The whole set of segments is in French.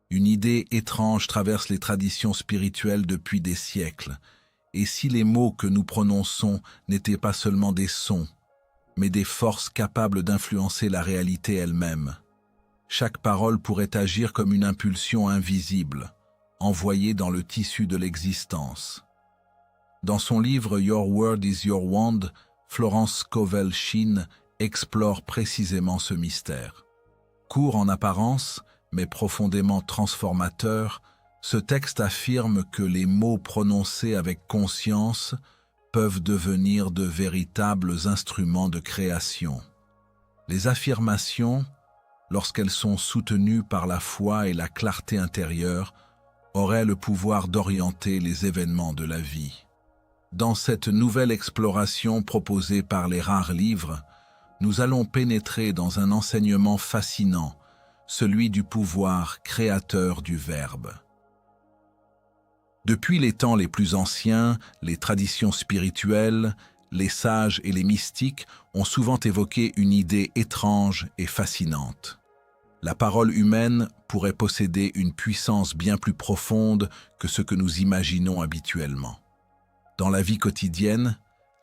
Une idée étrange traverse les traditions spirituelles depuis des siècles. Et si les mots que nous prononçons n'étaient pas seulement des sons, mais des forces capables d'influencer la réalité elle-même? Chaque parole pourrait agir comme une impulsion invisible, envoyée dans le tissu de l'existence. Dans son livre Your Word is Your Wand, Florence Scovel Shinn explore précisément ce mystère. Court en apparence, mais profondément transformateur, ce texte affirme que les mots prononcés avec conscience peuvent devenir de véritables instruments de création. Les affirmations, lorsqu'elles sont soutenues par la foi et la clarté intérieure, auraient le pouvoir d'orienter les événements de la vie. Dans cette nouvelle exploration proposée par les rares livres, nous allons pénétrer dans un enseignement fascinant, celui du pouvoir créateur du Verbe. Depuis les temps les plus anciens, les traditions spirituelles, les sages et les mystiques ont souvent évoqué une idée étrange et fascinante. La parole humaine pourrait posséder une puissance bien plus profonde que ce que nous imaginons habituellement. Dans la vie quotidienne,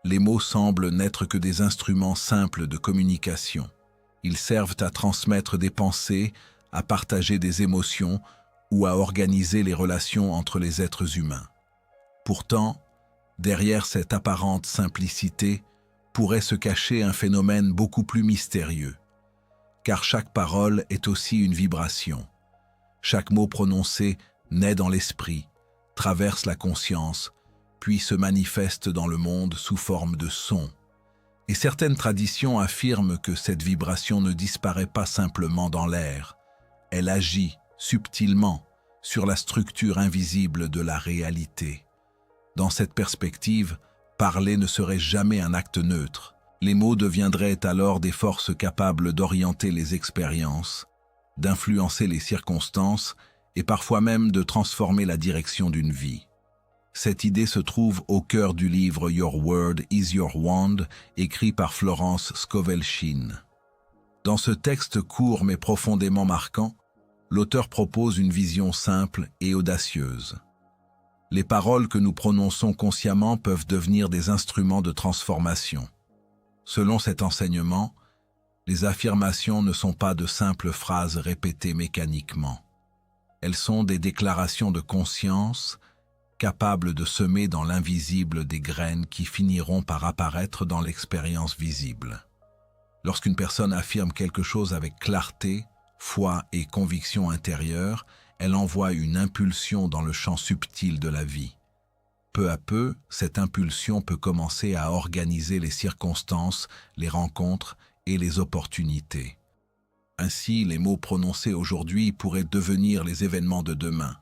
les mots semblent n'être que des instruments simples de communication. Ils servent à transmettre des pensées, à partager des émotions ou à organiser les relations entre les êtres humains. Pourtant, derrière cette apparente simplicité, pourrait se cacher un phénomène beaucoup plus mystérieux. Car chaque parole est aussi une vibration. Chaque mot prononcé naît dans l'esprit, traverse la conscience, puis se manifeste dans le monde sous forme de son. Et certaines traditions affirment que cette vibration ne disparaît pas simplement dans l'air. Elle agit subtilement sur la structure invisible de la réalité. Dans cette perspective, parler ne serait jamais un acte neutre. Les mots deviendraient alors des forces capables d'orienter les expériences, d'influencer les circonstances et parfois même de transformer la direction d'une vie. Cette idée se trouve au cœur du livre Your Word is Your Wand, écrit par Florence Scovel Shinn. Dans ce texte court mais profondément marquant, l'auteur propose une vision simple et audacieuse. Les paroles que nous prononçons consciemment peuvent devenir des instruments de transformation. Selon cet enseignement, les affirmations ne sont pas de simples phrases répétées mécaniquement. Elles sont des déclarations de conscience, capables de semer dans l'invisible des graines qui finiront par apparaître dans l'expérience visible. Lorsqu'une personne affirme quelque chose avec clarté, foi et conviction intérieure, elle envoie une impulsion dans le champ subtil de la vie. Peu à peu, cette impulsion peut commencer à organiser les circonstances, les rencontres et les opportunités. Ainsi, les mots prononcés aujourd'hui pourraient devenir les événements de demain.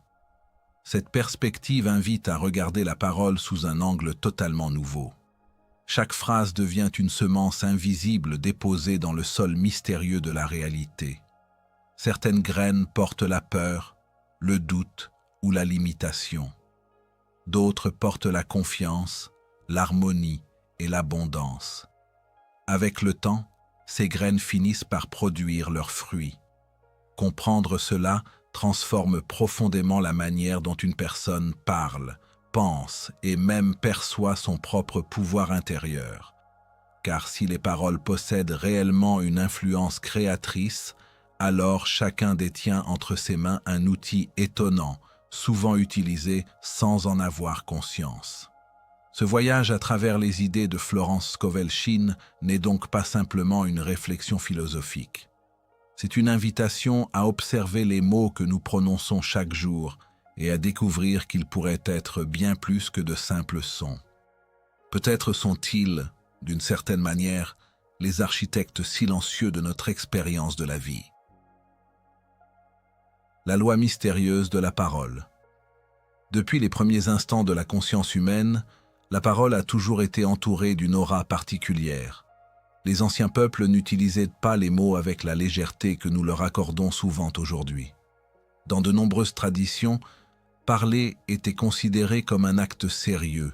Cette perspective invite à regarder la parole sous un angle totalement nouveau. Chaque phrase devient une semence invisible déposée dans le sol mystérieux de la réalité. Certaines graines portent la peur, le doute ou la limitation. D'autres portent la confiance, l'harmonie et l'abondance. Avec le temps, ces graines finissent par produire leurs fruits. Comprendre cela transforme profondément la manière dont une personne parle, pense et même perçoit son propre pouvoir intérieur. Car si les paroles possèdent réellement une influence créatrice, alors chacun détient entre ses mains un outil étonnant, souvent utilisé sans en avoir conscience. Ce voyage à travers les idées de Florence Scovel Shinn n'est donc pas simplement une réflexion philosophique. C'est une invitation à observer les mots que nous prononçons chaque jour et à découvrir qu'ils pourraient être bien plus que de simples sons. Peut-être sont-ils, d'une certaine manière, les architectes silencieux de notre expérience de la vie. La loi mystérieuse de la parole. Depuis les premiers instants de la conscience humaine, la parole a toujours été entourée d'une aura particulière. Les anciens peuples n'utilisaient pas les mots avec la légèreté que nous leur accordons souvent aujourd'hui. Dans de nombreuses traditions, parler était considéré comme un acte sérieux,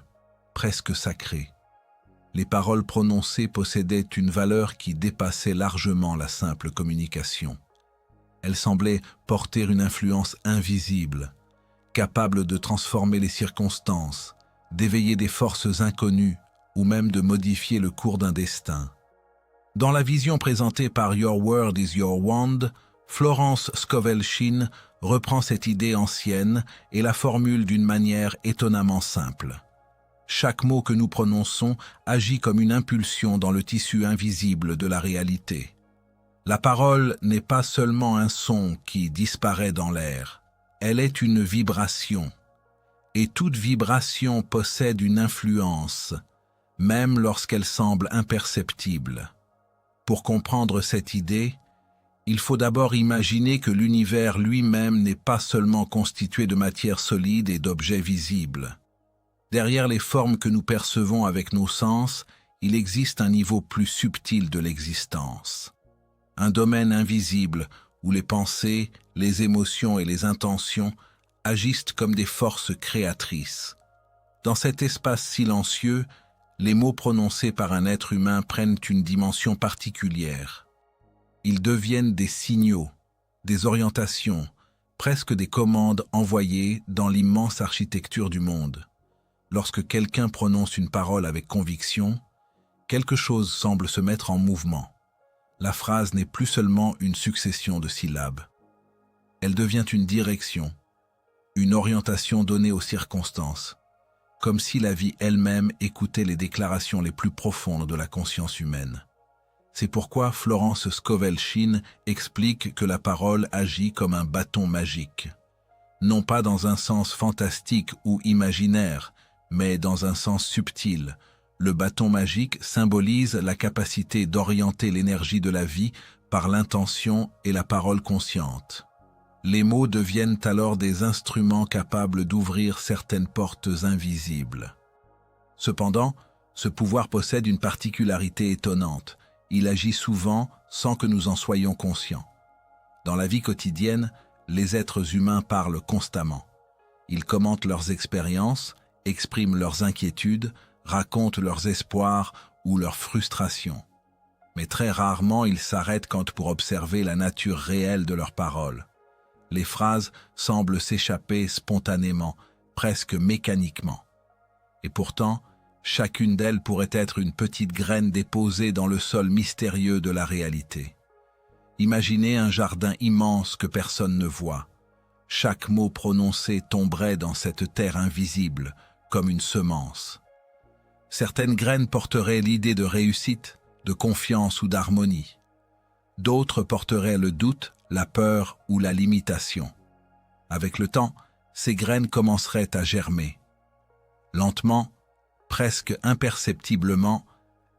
presque sacré. Les paroles prononcées possédaient une valeur qui dépassait largement la simple communication. Elle semblait porter une influence invisible, capable de transformer les circonstances, d'éveiller des forces inconnues ou même de modifier le cours d'un destin. Dans la vision présentée par Your Word is Your Wand, Florence Scovel Shinn reprend cette idée ancienne et la formule d'une manière étonnamment simple. Chaque mot que nous prononçons agit comme une impulsion dans le tissu invisible de la réalité. La parole n'est pas seulement un son qui disparaît dans l'air, elle est une vibration. Et toute vibration possède une influence, même lorsqu'elle semble imperceptible. Pour comprendre cette idée, il faut d'abord imaginer que l'univers lui-même n'est pas seulement constitué de matière solide et d'objets visibles. Derrière les formes que nous percevons avec nos sens, il existe un niveau plus subtil de l'existence. Un domaine invisible où les pensées, les émotions et les intentions agissent comme des forces créatrices. Dans cet espace silencieux, les mots prononcés par un être humain prennent une dimension particulière. Ils deviennent des signaux, des orientations, presque des commandes envoyées dans l'immense architecture du monde. Lorsque quelqu'un prononce une parole avec conviction, quelque chose semble se mettre en mouvement. La phrase n'est plus seulement une succession de syllabes. Elle devient une direction, une orientation donnée aux circonstances, comme si la vie elle-même écoutait les déclarations les plus profondes de la conscience humaine. C'est pourquoi Florence Scovel Shinn explique que la parole agit comme un bâton magique, non pas dans un sens fantastique ou imaginaire, mais dans un sens subtil. Le bâton magique symbolise la capacité d'orienter l'énergie de la vie par l'intention et la parole consciente. Les mots deviennent alors des instruments capables d'ouvrir certaines portes invisibles. Cependant, ce pouvoir possède une particularité étonnante. Il agit souvent sans que nous en soyons conscients. Dans la vie quotidienne, les êtres humains parlent constamment. Ils commentent leurs expériences, expriment leurs inquiétudes, racontent leurs espoirs ou leurs frustrations. Mais très rarement ils s'arrêtent pour observer la nature réelle de leurs paroles. Les phrases semblent s'échapper spontanément, presque mécaniquement. Et pourtant, chacune d'elles pourrait être une petite graine déposée dans le sol mystérieux de la réalité. Imaginez un jardin immense que personne ne voit. Chaque mot prononcé tomberait dans cette terre invisible, comme une semence. Certaines graines porteraient l'idée de réussite, de confiance ou d'harmonie. D'autres porteraient le doute, la peur ou la limitation. Avec le temps, ces graines commenceraient à germer. Lentement, presque imperceptiblement,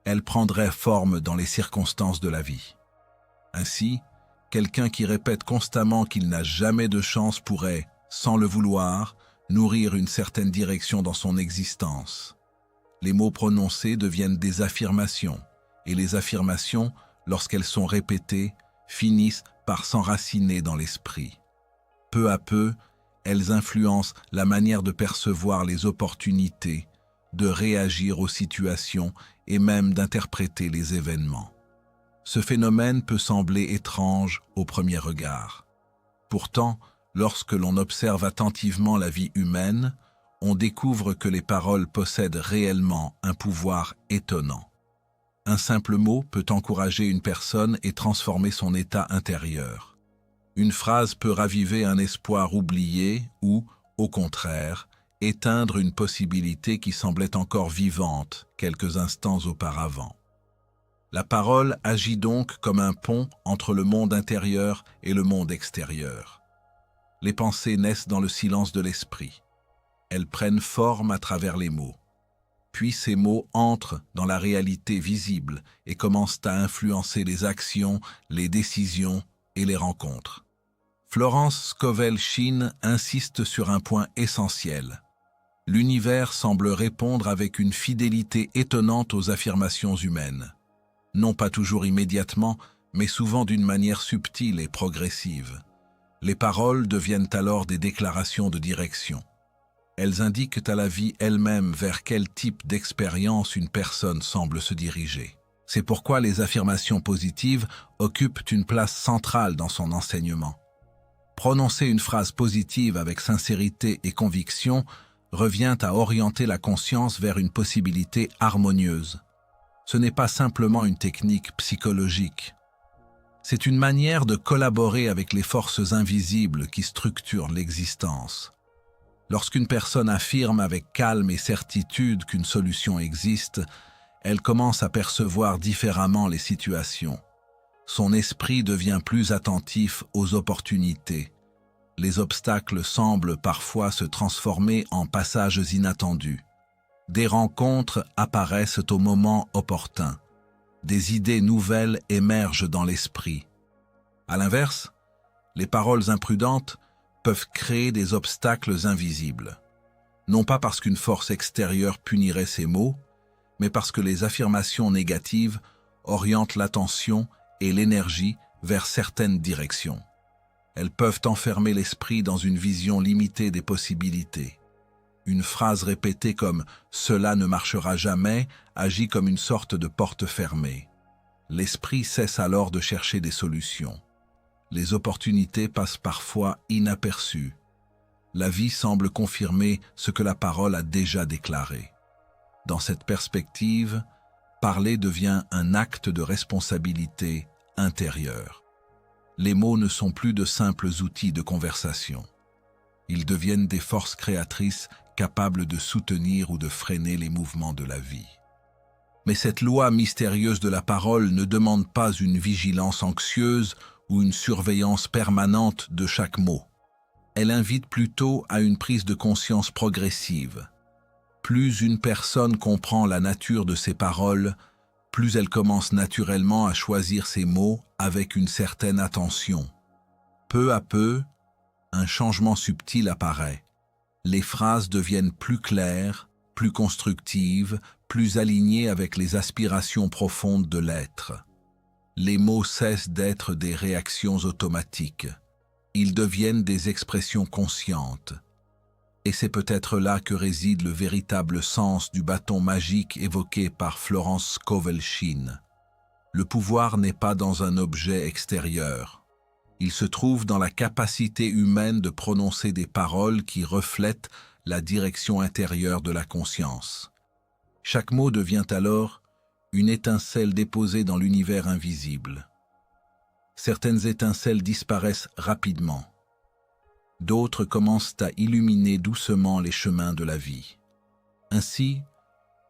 elles prendraient forme dans les circonstances de la vie. Ainsi, quelqu'un qui répète constamment qu'il n'a jamais de chance pourrait, sans le vouloir, nourrir une certaine direction dans son existence. Les mots prononcés deviennent des affirmations, et les affirmations, lorsqu'elles sont répétées, finissent par s'enraciner dans l'esprit. Peu à peu, elles influencent la manière de percevoir les opportunités, de réagir aux situations et même d'interpréter les événements. Ce phénomène peut sembler étrange au premier regard. Pourtant, lorsque l'on observe attentivement la vie humaine, on découvre que les paroles possèdent réellement un pouvoir étonnant. Un simple mot peut encourager une personne et transformer son état intérieur. Une phrase peut raviver un espoir oublié ou, au contraire, éteindre une possibilité qui semblait encore vivante quelques instants auparavant. La parole agit donc comme un pont entre le monde intérieur et le monde extérieur. Les pensées naissent dans le silence de l'esprit. Elles prennent forme à travers les mots. Puis ces mots entrent dans la réalité visible et commencent à influencer les actions, les décisions et les rencontres. Florence Scovel Shinn insiste sur un point essentiel. L'univers semble répondre avec une fidélité étonnante aux affirmations humaines. Non pas toujours immédiatement, mais souvent d'une manière subtile et progressive. Les paroles deviennent alors des déclarations de direction. Elles indiquent à la vie elle-même vers quel type d'expérience une personne semble se diriger. C'est pourquoi les affirmations positives occupent une place centrale dans son enseignement. Prononcer une phrase positive avec sincérité et conviction revient à orienter la conscience vers une possibilité harmonieuse. Ce n'est pas simplement une technique psychologique. C'est une manière de collaborer avec les forces invisibles qui structurent l'existence. Lorsqu'une personne affirme avec calme et certitude qu'une solution existe, elle commence à percevoir différemment les situations. Son esprit devient plus attentif aux opportunités. Les obstacles semblent parfois se transformer en passages inattendus. Des rencontres apparaissent au moment opportun. Des idées nouvelles émergent dans l'esprit. À l'inverse, les paroles imprudentes peuvent créer des obstacles invisibles. Non pas parce qu'une force extérieure punirait ces mots, mais parce que les affirmations négatives orientent l'attention et l'énergie vers certaines directions. Elles peuvent enfermer l'esprit dans une vision limitée des possibilités. Une phrase répétée comme « cela ne marchera jamais » agit comme une sorte de porte fermée. L'esprit cesse alors de chercher des solutions. Les opportunités passent parfois inaperçues. La vie semble confirmer ce que la parole a déjà déclaré. Dans cette perspective, parler devient un acte de responsabilité intérieure. Les mots ne sont plus de simples outils de conversation. Ils deviennent des forces créatrices capables de soutenir ou de freiner les mouvements de la vie. Mais cette loi mystérieuse de la parole ne demande pas une vigilance anxieuse ou une surveillance permanente de chaque mot. Elle invite plutôt à une prise de conscience progressive. Plus une personne comprend la nature de ses paroles, plus elle commence naturellement à choisir ses mots avec une certaine attention. Peu à peu, un changement subtil apparaît. Les phrases deviennent plus claires, plus constructives, plus alignées avec les aspirations profondes de l'être. Les mots cessent d'être des réactions automatiques. Ils deviennent des expressions conscientes. Et c'est peut-être là que réside le véritable sens du bâton magique évoqué par Florence Scovel-Shinn. Le pouvoir n'est pas dans un objet extérieur. Il se trouve dans la capacité humaine de prononcer des paroles qui reflètent la direction intérieure de la conscience. Chaque mot devient alors une étincelle déposée dans l'univers invisible. Certaines étincelles disparaissent rapidement. D'autres commencent à illuminer doucement les chemins de la vie. Ainsi,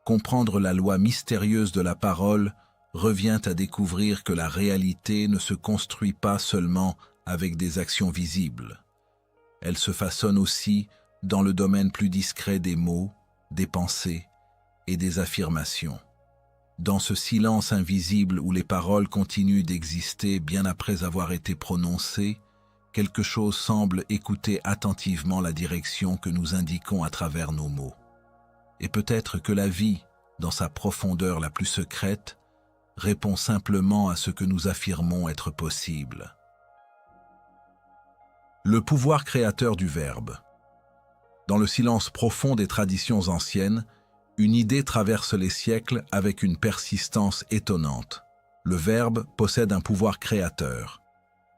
comprendre la loi mystérieuse de la parole revient à découvrir que la réalité ne se construit pas seulement avec des actions visibles. Elle se façonne aussi dans le domaine plus discret des mots, des pensées et des affirmations. Dans ce silence invisible où les paroles continuent d'exister bien après avoir été prononcées, quelque chose semble écouter attentivement la direction que nous indiquons à travers nos mots. Et peut-être que la vie, dans sa profondeur la plus secrète, répond simplement à ce que nous affirmons être possible. Le pouvoir créateur du verbe. Dans le silence profond des traditions anciennes, une idée traverse les siècles avec une persistance étonnante. Le verbe possède un pouvoir créateur.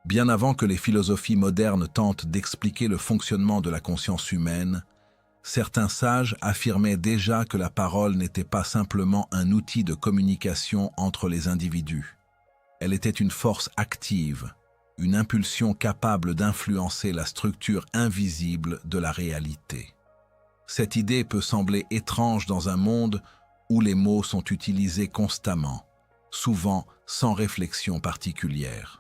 Bien avant que les philosophies modernes tentent d'expliquer le fonctionnement de la conscience humaine, certains sages affirmaient déjà que la parole n'était pas simplement un outil de communication entre les individus. Elle était une force active, une impulsion capable d'influencer la structure invisible de la réalité. Cette idée peut sembler étrange dans un monde où les mots sont utilisés constamment, souvent sans réflexion particulière.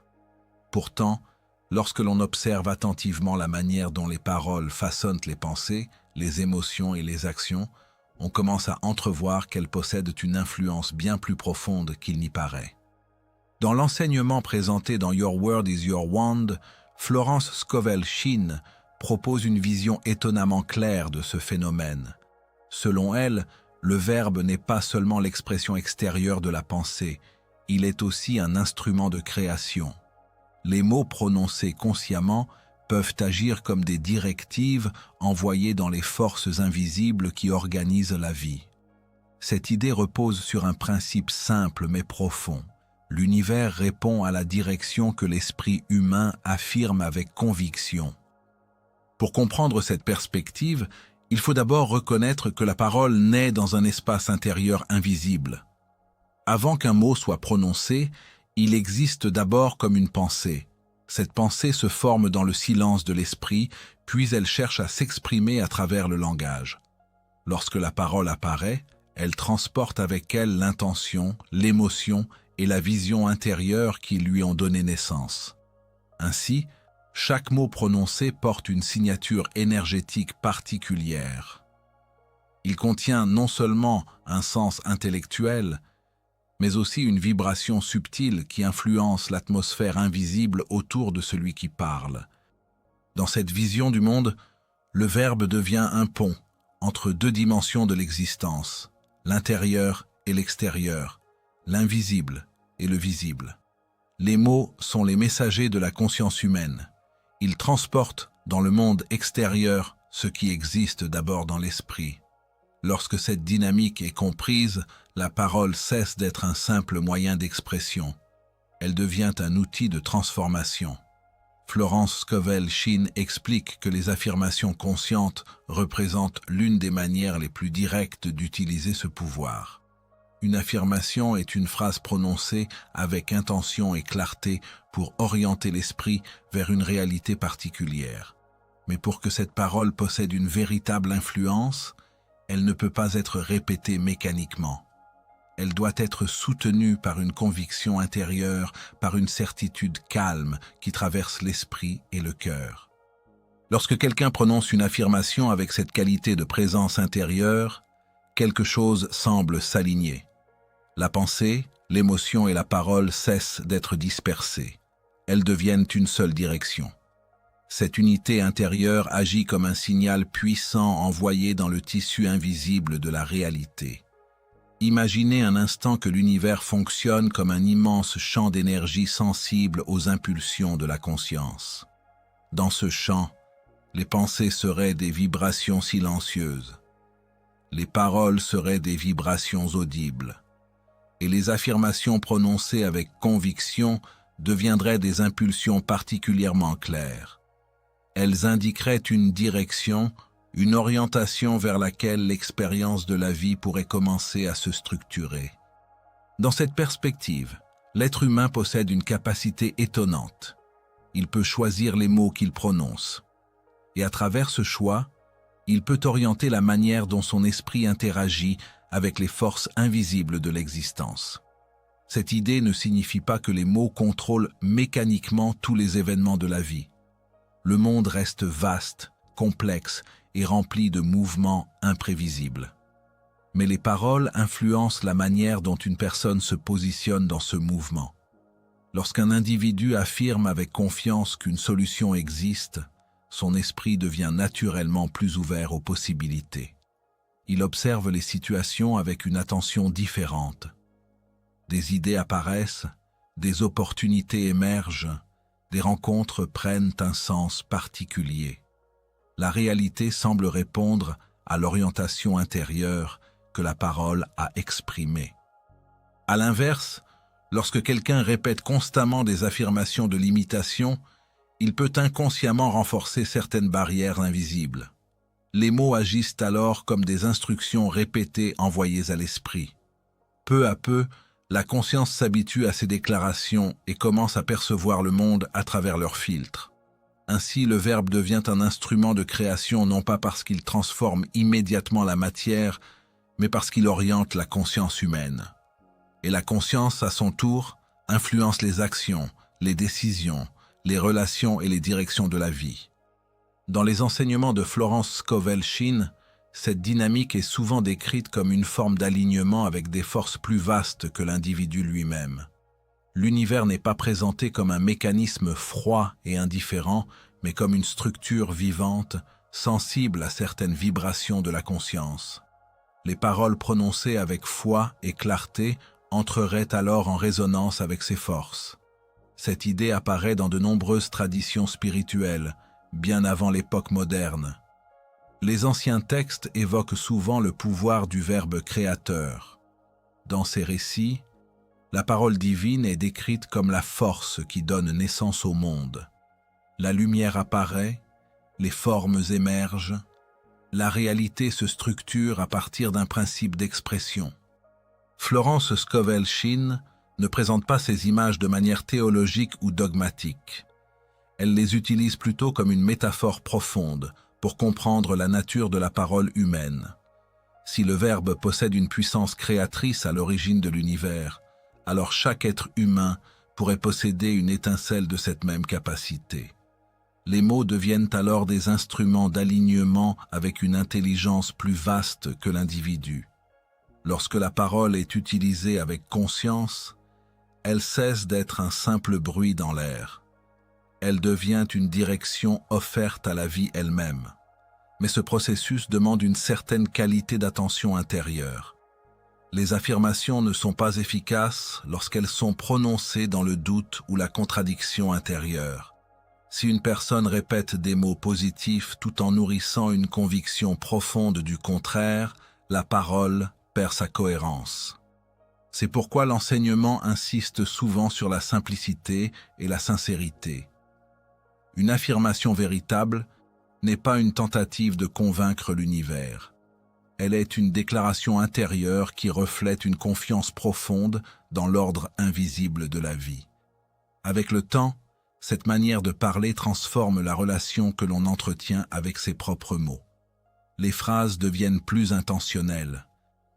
Pourtant, lorsque l'on observe attentivement la manière dont les paroles façonnent les pensées, les émotions et les actions, on commence à entrevoir qu'elles possèdent une influence bien plus profonde qu'il n'y paraît. Dans l'enseignement présenté dans Your Word is Your Wand, Florence Scovel-Shinn propose une vision étonnamment claire de ce phénomène. Selon elle, le verbe n'est pas seulement l'expression extérieure de la pensée, il est aussi un instrument de création. Les mots prononcés consciemment peuvent agir comme des directives envoyées dans les forces invisibles qui organisent la vie. Cette idée repose sur un principe simple mais profond. L'univers répond à la direction que l'esprit humain affirme avec conviction. Pour comprendre cette perspective, il faut d'abord reconnaître que la parole naît dans un espace intérieur invisible. Avant qu'un mot soit prononcé, il existe d'abord comme une pensée. Cette pensée se forme dans le silence de l'esprit, puis elle cherche à s'exprimer à travers le langage. Lorsque la parole apparaît, elle transporte avec elle l'intention, l'émotion et la vision intérieure qui lui ont donné naissance. Ainsi, chaque mot prononcé porte une signature énergétique particulière. Il contient non seulement un sens intellectuel, mais aussi une vibration subtile qui influence l'atmosphère invisible autour de celui qui parle. Dans cette vision du monde, le verbe devient un pont entre deux dimensions de l'existence, l'intérieur et l'extérieur, l'invisible et le visible. Les mots sont les messagers de la conscience humaine. Ils transportent dans le monde extérieur ce qui existe d'abord dans l'esprit. Lorsque cette dynamique est comprise, la parole cesse d'être un simple moyen d'expression. Elle devient un outil de transformation. Florence Scovel Shinn explique que les affirmations conscientes représentent l'une des manières les plus directes d'utiliser ce pouvoir. Une affirmation est une phrase prononcée avec intention et clarté pour orienter l'esprit vers une réalité particulière. Mais pour que cette parole possède une véritable influence, elle ne peut pas être répétée mécaniquement. Elle doit être soutenue par une conviction intérieure, par une certitude calme qui traverse l'esprit et le cœur. Lorsque quelqu'un prononce une affirmation avec cette qualité de présence intérieure, quelque chose semble s'aligner. La pensée, l'émotion et la parole cessent d'être dispersées. Elles deviennent une seule direction. Cette unité intérieure agit comme un signal puissant envoyé dans le tissu invisible de la réalité. Imaginez un instant que l'univers fonctionne comme un immense champ d'énergie sensible aux impulsions de la conscience. Dans ce champ, les pensées seraient des vibrations silencieuses. Les paroles seraient des vibrations audibles. Et les affirmations prononcées avec conviction deviendraient des impulsions particulièrement claires. Elles indiqueraient une direction, une orientation vers laquelle l'expérience de la vie pourrait commencer à se structurer. Dans cette perspective, l'être humain possède une capacité étonnante. Il peut choisir les mots qu'il prononce. Et à travers ce choix, il peut orienter la manière dont son esprit interagit avec les forces invisibles de l'existence. Cette idée ne signifie pas que les mots contrôlent mécaniquement tous les événements de la vie. Le monde reste vaste, complexe et rempli de mouvements imprévisibles. Mais les paroles influencent la manière dont une personne se positionne dans ce mouvement. Lorsqu'un individu affirme avec confiance qu'une solution existe, son esprit devient naturellement plus ouvert aux possibilités. Il observe les situations avec une attention différente. Des idées apparaissent, des opportunités émergent, des rencontres prennent un sens particulier. La réalité semble répondre à l'orientation intérieure que la parole a exprimée. À l'inverse, lorsque quelqu'un répète constamment des affirmations de limitation, il peut inconsciemment renforcer certaines barrières invisibles. Les mots agissent alors comme des instructions répétées envoyées à l'esprit. Peu à peu, la conscience s'habitue à ces déclarations et commence à percevoir le monde à travers leurs filtres. Ainsi, le verbe devient un instrument de création non pas parce qu'il transforme immédiatement la matière, mais parce qu'il oriente la conscience humaine. Et la conscience, à son tour, influence les actions, les décisions, les relations et les directions de la vie. Dans les enseignements de Florence Scovel Shinn, cette dynamique est souvent décrite comme une forme d'alignement avec des forces plus vastes que l'individu lui-même. L'univers n'est pas présenté comme un mécanisme froid et indifférent, mais comme une structure vivante, sensible à certaines vibrations de la conscience. Les paroles prononcées avec foi et clarté entreraient alors en résonance avec ces forces. Cette idée apparaît dans de nombreuses traditions spirituelles, bien avant l'époque moderne. Les anciens textes évoquent souvent le pouvoir du Verbe créateur. Dans ces récits, la parole divine est décrite comme la force qui donne naissance au monde. La lumière apparaît, les formes émergent, la réalité se structure à partir d'un principe d'expression. Florence Scovel Shinn ne présente pas ces images de manière théologique ou dogmatique. Elle les utilise plutôt comme une métaphore profonde pour comprendre la nature de la parole humaine. Si le Verbe possède une puissance créatrice à l'origine de l'univers, alors chaque être humain pourrait posséder une étincelle de cette même capacité. Les mots deviennent alors des instruments d'alignement avec une intelligence plus vaste que l'individu. Lorsque la parole est utilisée avec conscience, elle cesse d'être un simple bruit dans l'air. Elle devient une direction offerte à la vie elle-même. Mais ce processus demande une certaine qualité d'attention intérieure. Les affirmations ne sont pas efficaces lorsqu'elles sont prononcées dans le doute ou la contradiction intérieure. Si une personne répète des mots positifs tout en nourrissant une conviction profonde du contraire, la parole perd sa cohérence. C'est pourquoi l'enseignement insiste souvent sur la simplicité et la sincérité. Une affirmation véritable n'est pas une tentative de convaincre l'univers. Elle est une déclaration intérieure qui reflète une confiance profonde dans l'ordre invisible de la vie. Avec le temps, cette manière de parler transforme la relation que l'on entretient avec ses propres mots. Les phrases deviennent plus intentionnelles.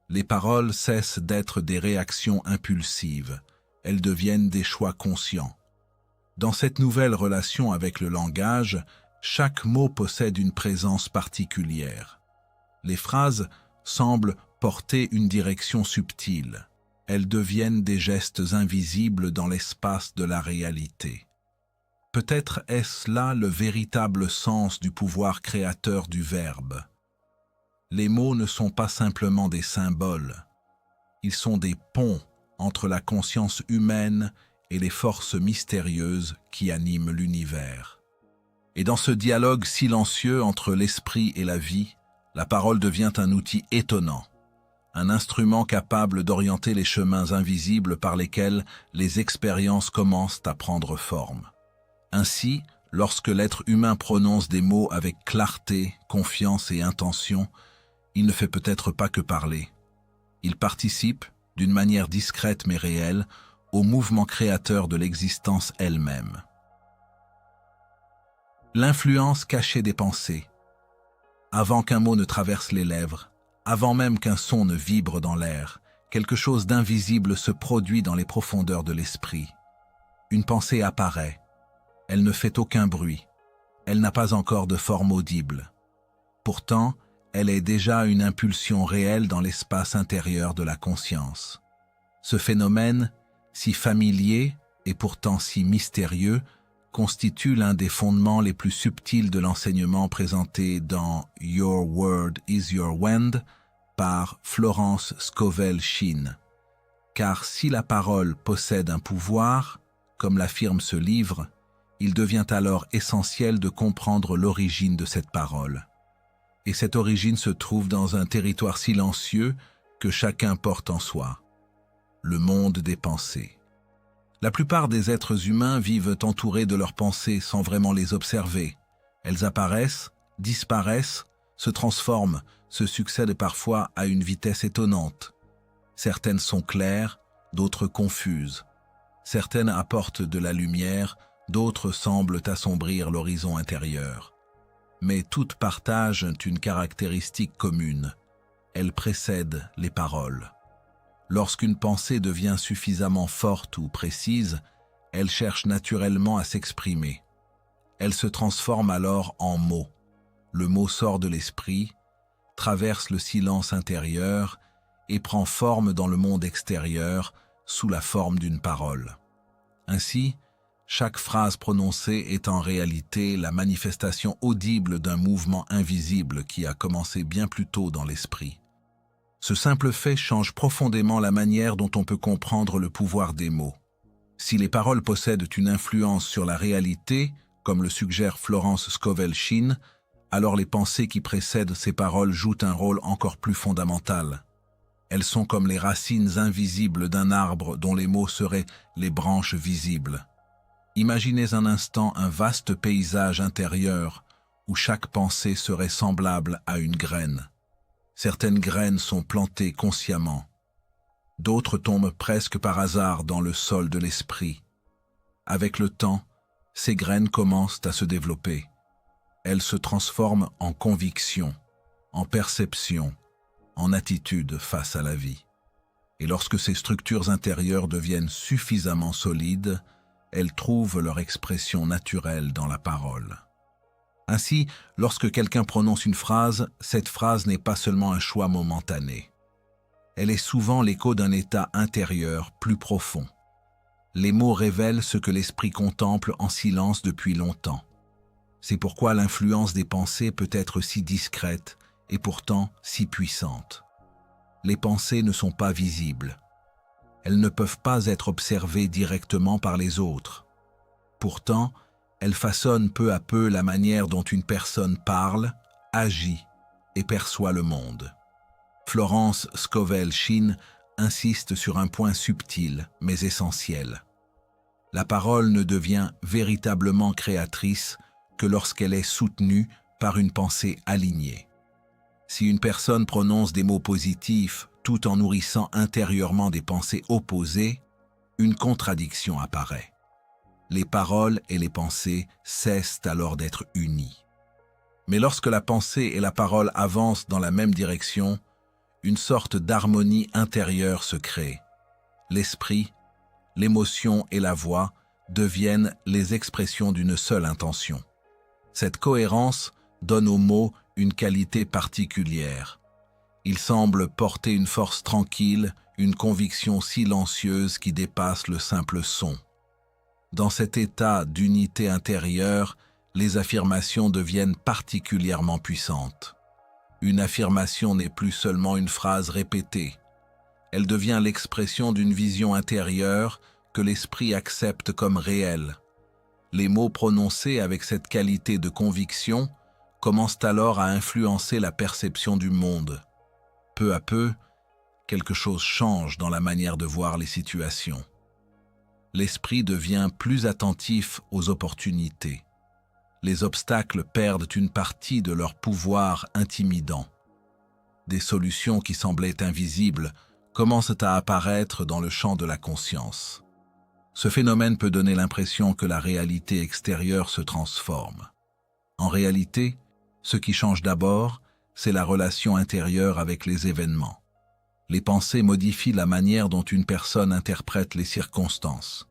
Les paroles cessent d'être des réactions impulsives. Elles deviennent des choix conscients. Dans cette nouvelle relation avec le langage, chaque mot possède une présence particulière. Les phrases semblent porter une direction subtile. Elles deviennent des gestes invisibles dans l'espace de la réalité. Peut-être est-ce là le véritable sens du pouvoir créateur du Verbe. Les mots ne sont pas simplement des symboles. Ils sont des ponts entre la conscience humaine et les forces mystérieuses qui animent l'univers. Et dans ce dialogue silencieux entre l'esprit et la vie, la parole devient un outil étonnant, un instrument capable d'orienter les chemins invisibles par lesquels les expériences commencent à prendre forme. Ainsi, lorsque l'être humain prononce des mots avec clarté, confiance et intention, il ne fait peut-être pas que parler. Il participe, d'une manière discrète mais réelle, au mouvement créateur de l'existence elle-même. L'influence cachée des pensées. Avant qu'un mot ne traverse les lèvres, avant même qu'un son ne vibre dans l'air, quelque chose d'invisible se produit dans les profondeurs de l'esprit. Une pensée apparaît. Elle ne fait aucun bruit. Elle n'a pas encore de forme audible. Pourtant, elle est déjà une impulsion réelle dans l'espace intérieur de la conscience. Ce phénomène, si familier et pourtant si mystérieux, constitue l'un des fondements les plus subtils de l'enseignement présenté dans Your Word is Your Wind par Florence Scovel Shinn. Car si la parole possède un pouvoir, comme l'affirme ce livre, il devient alors essentiel de comprendre l'origine de cette parole. Et cette origine se trouve dans un territoire silencieux que chacun porte en soi, le monde des pensées. La plupart des êtres humains vivent entourés de leurs pensées sans vraiment les observer. Elles apparaissent, disparaissent, se transforment, se succèdent parfois à une vitesse étonnante. Certaines sont claires, d'autres confuses. Certaines apportent de la lumière, d'autres semblent assombrir l'horizon intérieur. Mais toutes partagent une caractéristique commune. Elles précèdent les paroles. Lorsqu'une pensée devient suffisamment forte ou précise, elle cherche naturellement à s'exprimer. Elle se transforme alors en mot. Le mot sort de l'esprit, traverse le silence intérieur et prend forme dans le monde extérieur sous la forme d'une parole. Ainsi, chaque phrase prononcée est en réalité la manifestation audible d'un mouvement invisible qui a commencé bien plus tôt dans l'esprit. Ce simple fait change profondément la manière dont on peut comprendre le pouvoir des mots. Si les paroles possèdent une influence sur la réalité, comme le suggère Florence Scovel Shinn, alors les pensées qui précèdent ces paroles jouent un rôle encore plus fondamental. Elles sont comme les racines invisibles d'un arbre dont les mots seraient les branches visibles. Imaginez un instant un vaste paysage intérieur où chaque pensée serait semblable à une graine. Certaines graines sont plantées consciemment. D'autres tombent presque par hasard dans le sol de l'esprit. Avec le temps, ces graines commencent à se développer. Elles se transforment en conviction, en perception, en attitude face à la vie. Et lorsque ces structures intérieures deviennent suffisamment solides, elles trouvent leur expression naturelle dans la parole. Ainsi, lorsque quelqu'un prononce une phrase, cette phrase n'est pas seulement un choix momentané. Elle est souvent l'écho d'un état intérieur plus profond. Les mots révèlent ce que l'esprit contemple en silence depuis longtemps. C'est pourquoi l'influence des pensées peut être si discrète et pourtant si puissante. Les pensées ne sont pas visibles. Elles ne peuvent pas être observées directement par les autres. Pourtant, elles façonnent peu à peu la manière dont une personne parle, agit et perçoit le monde. Florence Scovel Shinn insiste sur un point subtil mais essentiel. La parole ne devient véritablement créatrice que lorsqu'elle est soutenue par une pensée alignée. Si une personne prononce des mots positifs tout en nourrissant intérieurement des pensées opposées, une contradiction apparaît. Les paroles et les pensées cessent alors d'être unies. Mais lorsque la pensée et la parole avancent dans la même direction, une sorte d'harmonie intérieure se crée. L'esprit, l'émotion et la voix deviennent les expressions d'une seule intention. Cette cohérence donne aux mots une qualité particulière. Ils semblent porter une force tranquille, une conviction silencieuse qui dépasse le simple son. Dans cet état d'unité intérieure, les affirmations deviennent particulièrement puissantes. Une affirmation n'est plus seulement une phrase répétée. Elle devient l'expression d'une vision intérieure que l'esprit accepte comme réelle. Les mots prononcés avec cette qualité de conviction commencent alors à influencer la perception du monde. Peu à peu, quelque chose change dans la manière de voir les situations. L'esprit devient plus attentif aux opportunités. Les obstacles perdent une partie de leur pouvoir intimidant. Des solutions qui semblaient invisibles commencent à apparaître dans le champ de la conscience. Ce phénomène peut donner l'impression que la réalité extérieure se transforme. En réalité, ce qui change d'abord, c'est la relation intérieure avec les événements. Les pensées modifient la manière dont une personne interprète les circonstances.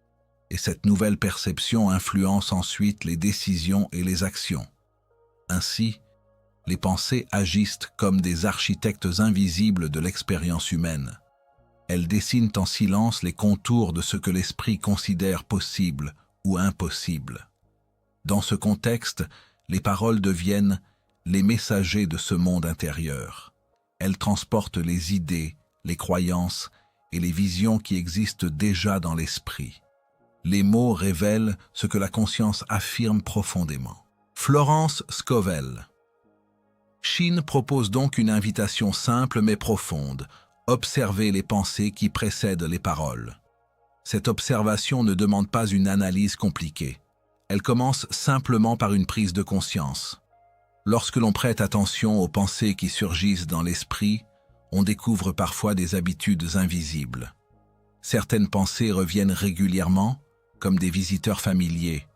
Et cette nouvelle perception influence ensuite les décisions et les actions. Ainsi, les pensées agissent comme des architectes invisibles de l'expérience humaine. Elles dessinent en silence les contours de ce que l'esprit considère possible ou impossible. Dans ce contexte, les paroles deviennent les messagers de ce monde intérieur. Elles transportent les idées, les croyances et les visions qui existent déjà dans l'esprit. Les mots révèlent ce que la conscience affirme profondément. Florence Scovel Shinn propose donc une invitation simple mais profonde. Observer les pensées qui précèdent les paroles. Cette observation ne demande pas une analyse compliquée. Elle commence simplement par une prise de conscience. Lorsque l'on prête attention aux pensées qui surgissent dans l'esprit, on découvre parfois des habitudes invisibles. Certaines pensées reviennent régulièrement, comme des visiteurs familiers.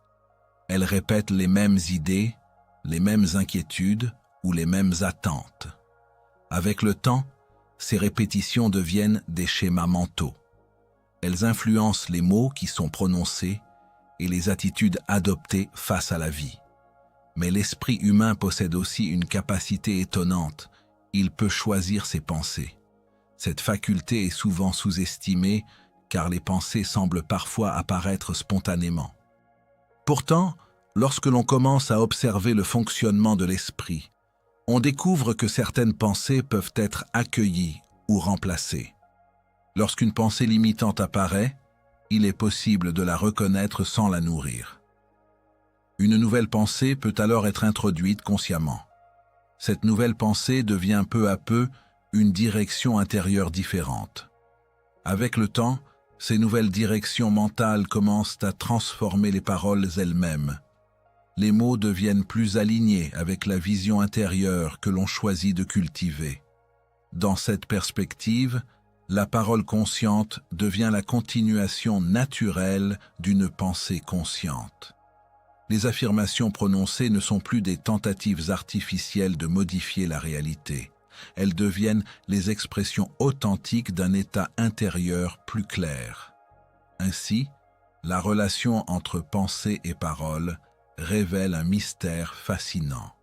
Elles répètent les mêmes idées, les mêmes inquiétudes ou les mêmes attentes. Avec le temps, ces répétitions deviennent des schémas mentaux. Elles influencent les mots qui sont prononcés et les attitudes adoptées face à la vie. Mais l'esprit humain possède aussi une capacité étonnante. Il peut choisir ses pensées. Cette faculté est souvent sous-estimée car les pensées semblent parfois apparaître spontanément. Pourtant, lorsque l'on commence à observer le fonctionnement de l'esprit, on découvre que certaines pensées peuvent être accueillies ou remplacées. Lorsqu'une pensée limitante apparaît, il est possible de la reconnaître sans la nourrir. Une nouvelle pensée peut alors être introduite consciemment. Cette nouvelle pensée devient peu à peu une direction intérieure différente. Avec le temps, ces nouvelles directions mentales commencent à transformer les paroles elles-mêmes. Les mots deviennent plus alignés avec la vision intérieure que l'on choisit de cultiver. Dans cette perspective, la parole consciente devient la continuation naturelle d'une pensée consciente. Les affirmations prononcées ne sont plus des tentatives artificielles de modifier la réalité. Elles deviennent les expressions authentiques d'un état intérieur plus clair. Ainsi, la relation entre pensée et parole révèle un mystère fascinant.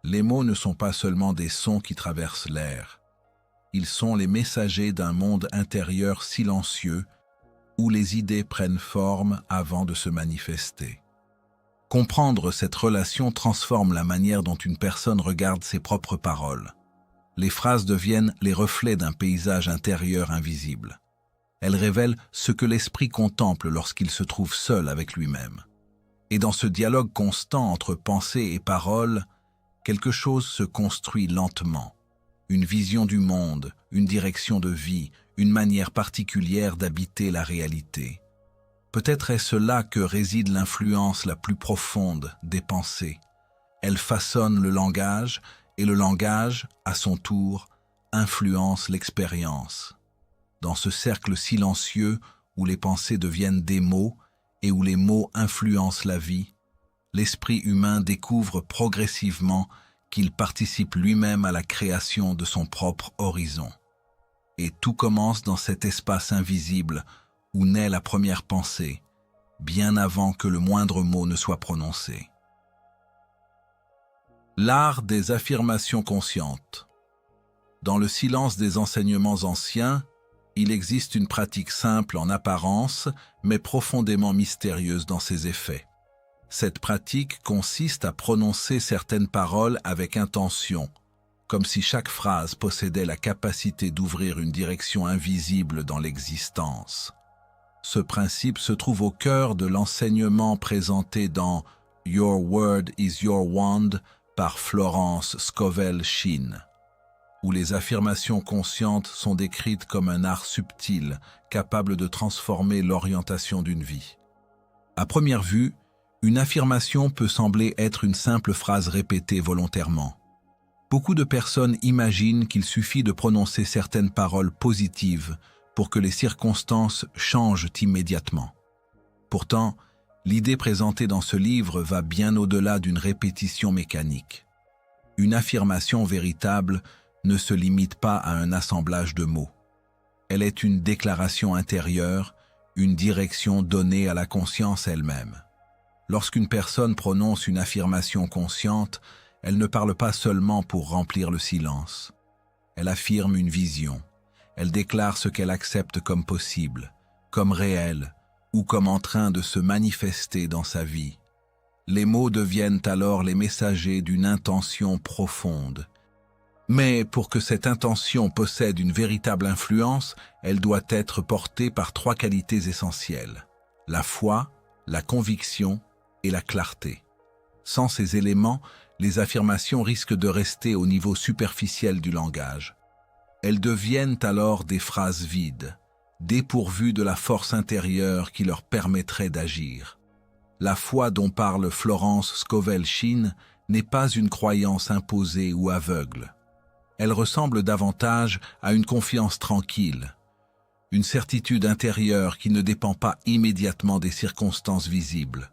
Les mots ne sont pas seulement des sons qui traversent l'air. Ils sont les messagers d'un monde intérieur silencieux où les idées prennent forme avant de se manifester. Comprendre cette relation transforme la manière dont une personne regarde ses propres paroles. Les phrases deviennent les reflets d'un paysage intérieur invisible. Elles révèlent ce que l'esprit contemple lorsqu'il se trouve seul avec lui-même. Et dans ce dialogue constant entre pensée et parole, quelque chose se construit lentement. Une vision du monde, une direction de vie, une manière particulière d'habiter la réalité. Peut-être est-ce là que réside l'influence la plus profonde des pensées. Elles façonnent le langage, et le langage, à son tour, influence l'expérience. Dans ce cercle silencieux où les pensées deviennent des mots et où les mots influencent la vie, l'esprit humain découvre progressivement qu'il participe lui-même à la création de son propre horizon. Et tout commence dans cet espace invisible où naît la première pensée, bien avant que le moindre mot ne soit prononcé. L'art des affirmations conscientes. Dans le silence des enseignements anciens, il existe une pratique simple en apparence, mais profondément mystérieuse dans ses effets. Cette pratique consiste à prononcer certaines paroles avec intention, comme si chaque phrase possédait la capacité d'ouvrir une direction invisible dans l'existence. Ce principe se trouve au cœur de l'enseignement présenté dans Your Word is Your Wand par Florence Scovel Shinn, où les affirmations conscientes sont décrites comme un art subtil, capable de transformer l'orientation d'une vie. À première vue, une affirmation peut sembler être une simple phrase répétée volontairement. Beaucoup de personnes imaginent qu'il suffit de prononcer certaines paroles positives pour que les circonstances changent immédiatement. Pourtant, l'idée présentée dans ce livre va bien au-delà d'une répétition mécanique. Une affirmation véritable ne se limite pas à un assemblage de mots. Elle est une déclaration intérieure, une direction donnée à la conscience elle-même. Lorsqu'une personne prononce une affirmation consciente, elle ne parle pas seulement pour remplir le silence. Elle affirme une vision. Elle déclare ce qu'elle accepte comme possible, comme réel, ou comme en train de se manifester dans sa vie. Les mots deviennent alors les messagers d'une intention profonde. Mais pour que cette intention possède une véritable influence, elle doit être portée par 3 qualités essentielles: la foi, la conviction et la clarté. Sans ces éléments, les affirmations risquent de rester au niveau superficiel du langage. Elles deviennent alors des phrases vides, dépourvues de la force intérieure qui leur permettrait d'agir. La foi dont parle Florence Scovel Shinn n'est pas une croyance imposée ou aveugle. Elle ressemble davantage à une confiance tranquille, une certitude intérieure qui ne dépend pas immédiatement des circonstances visibles.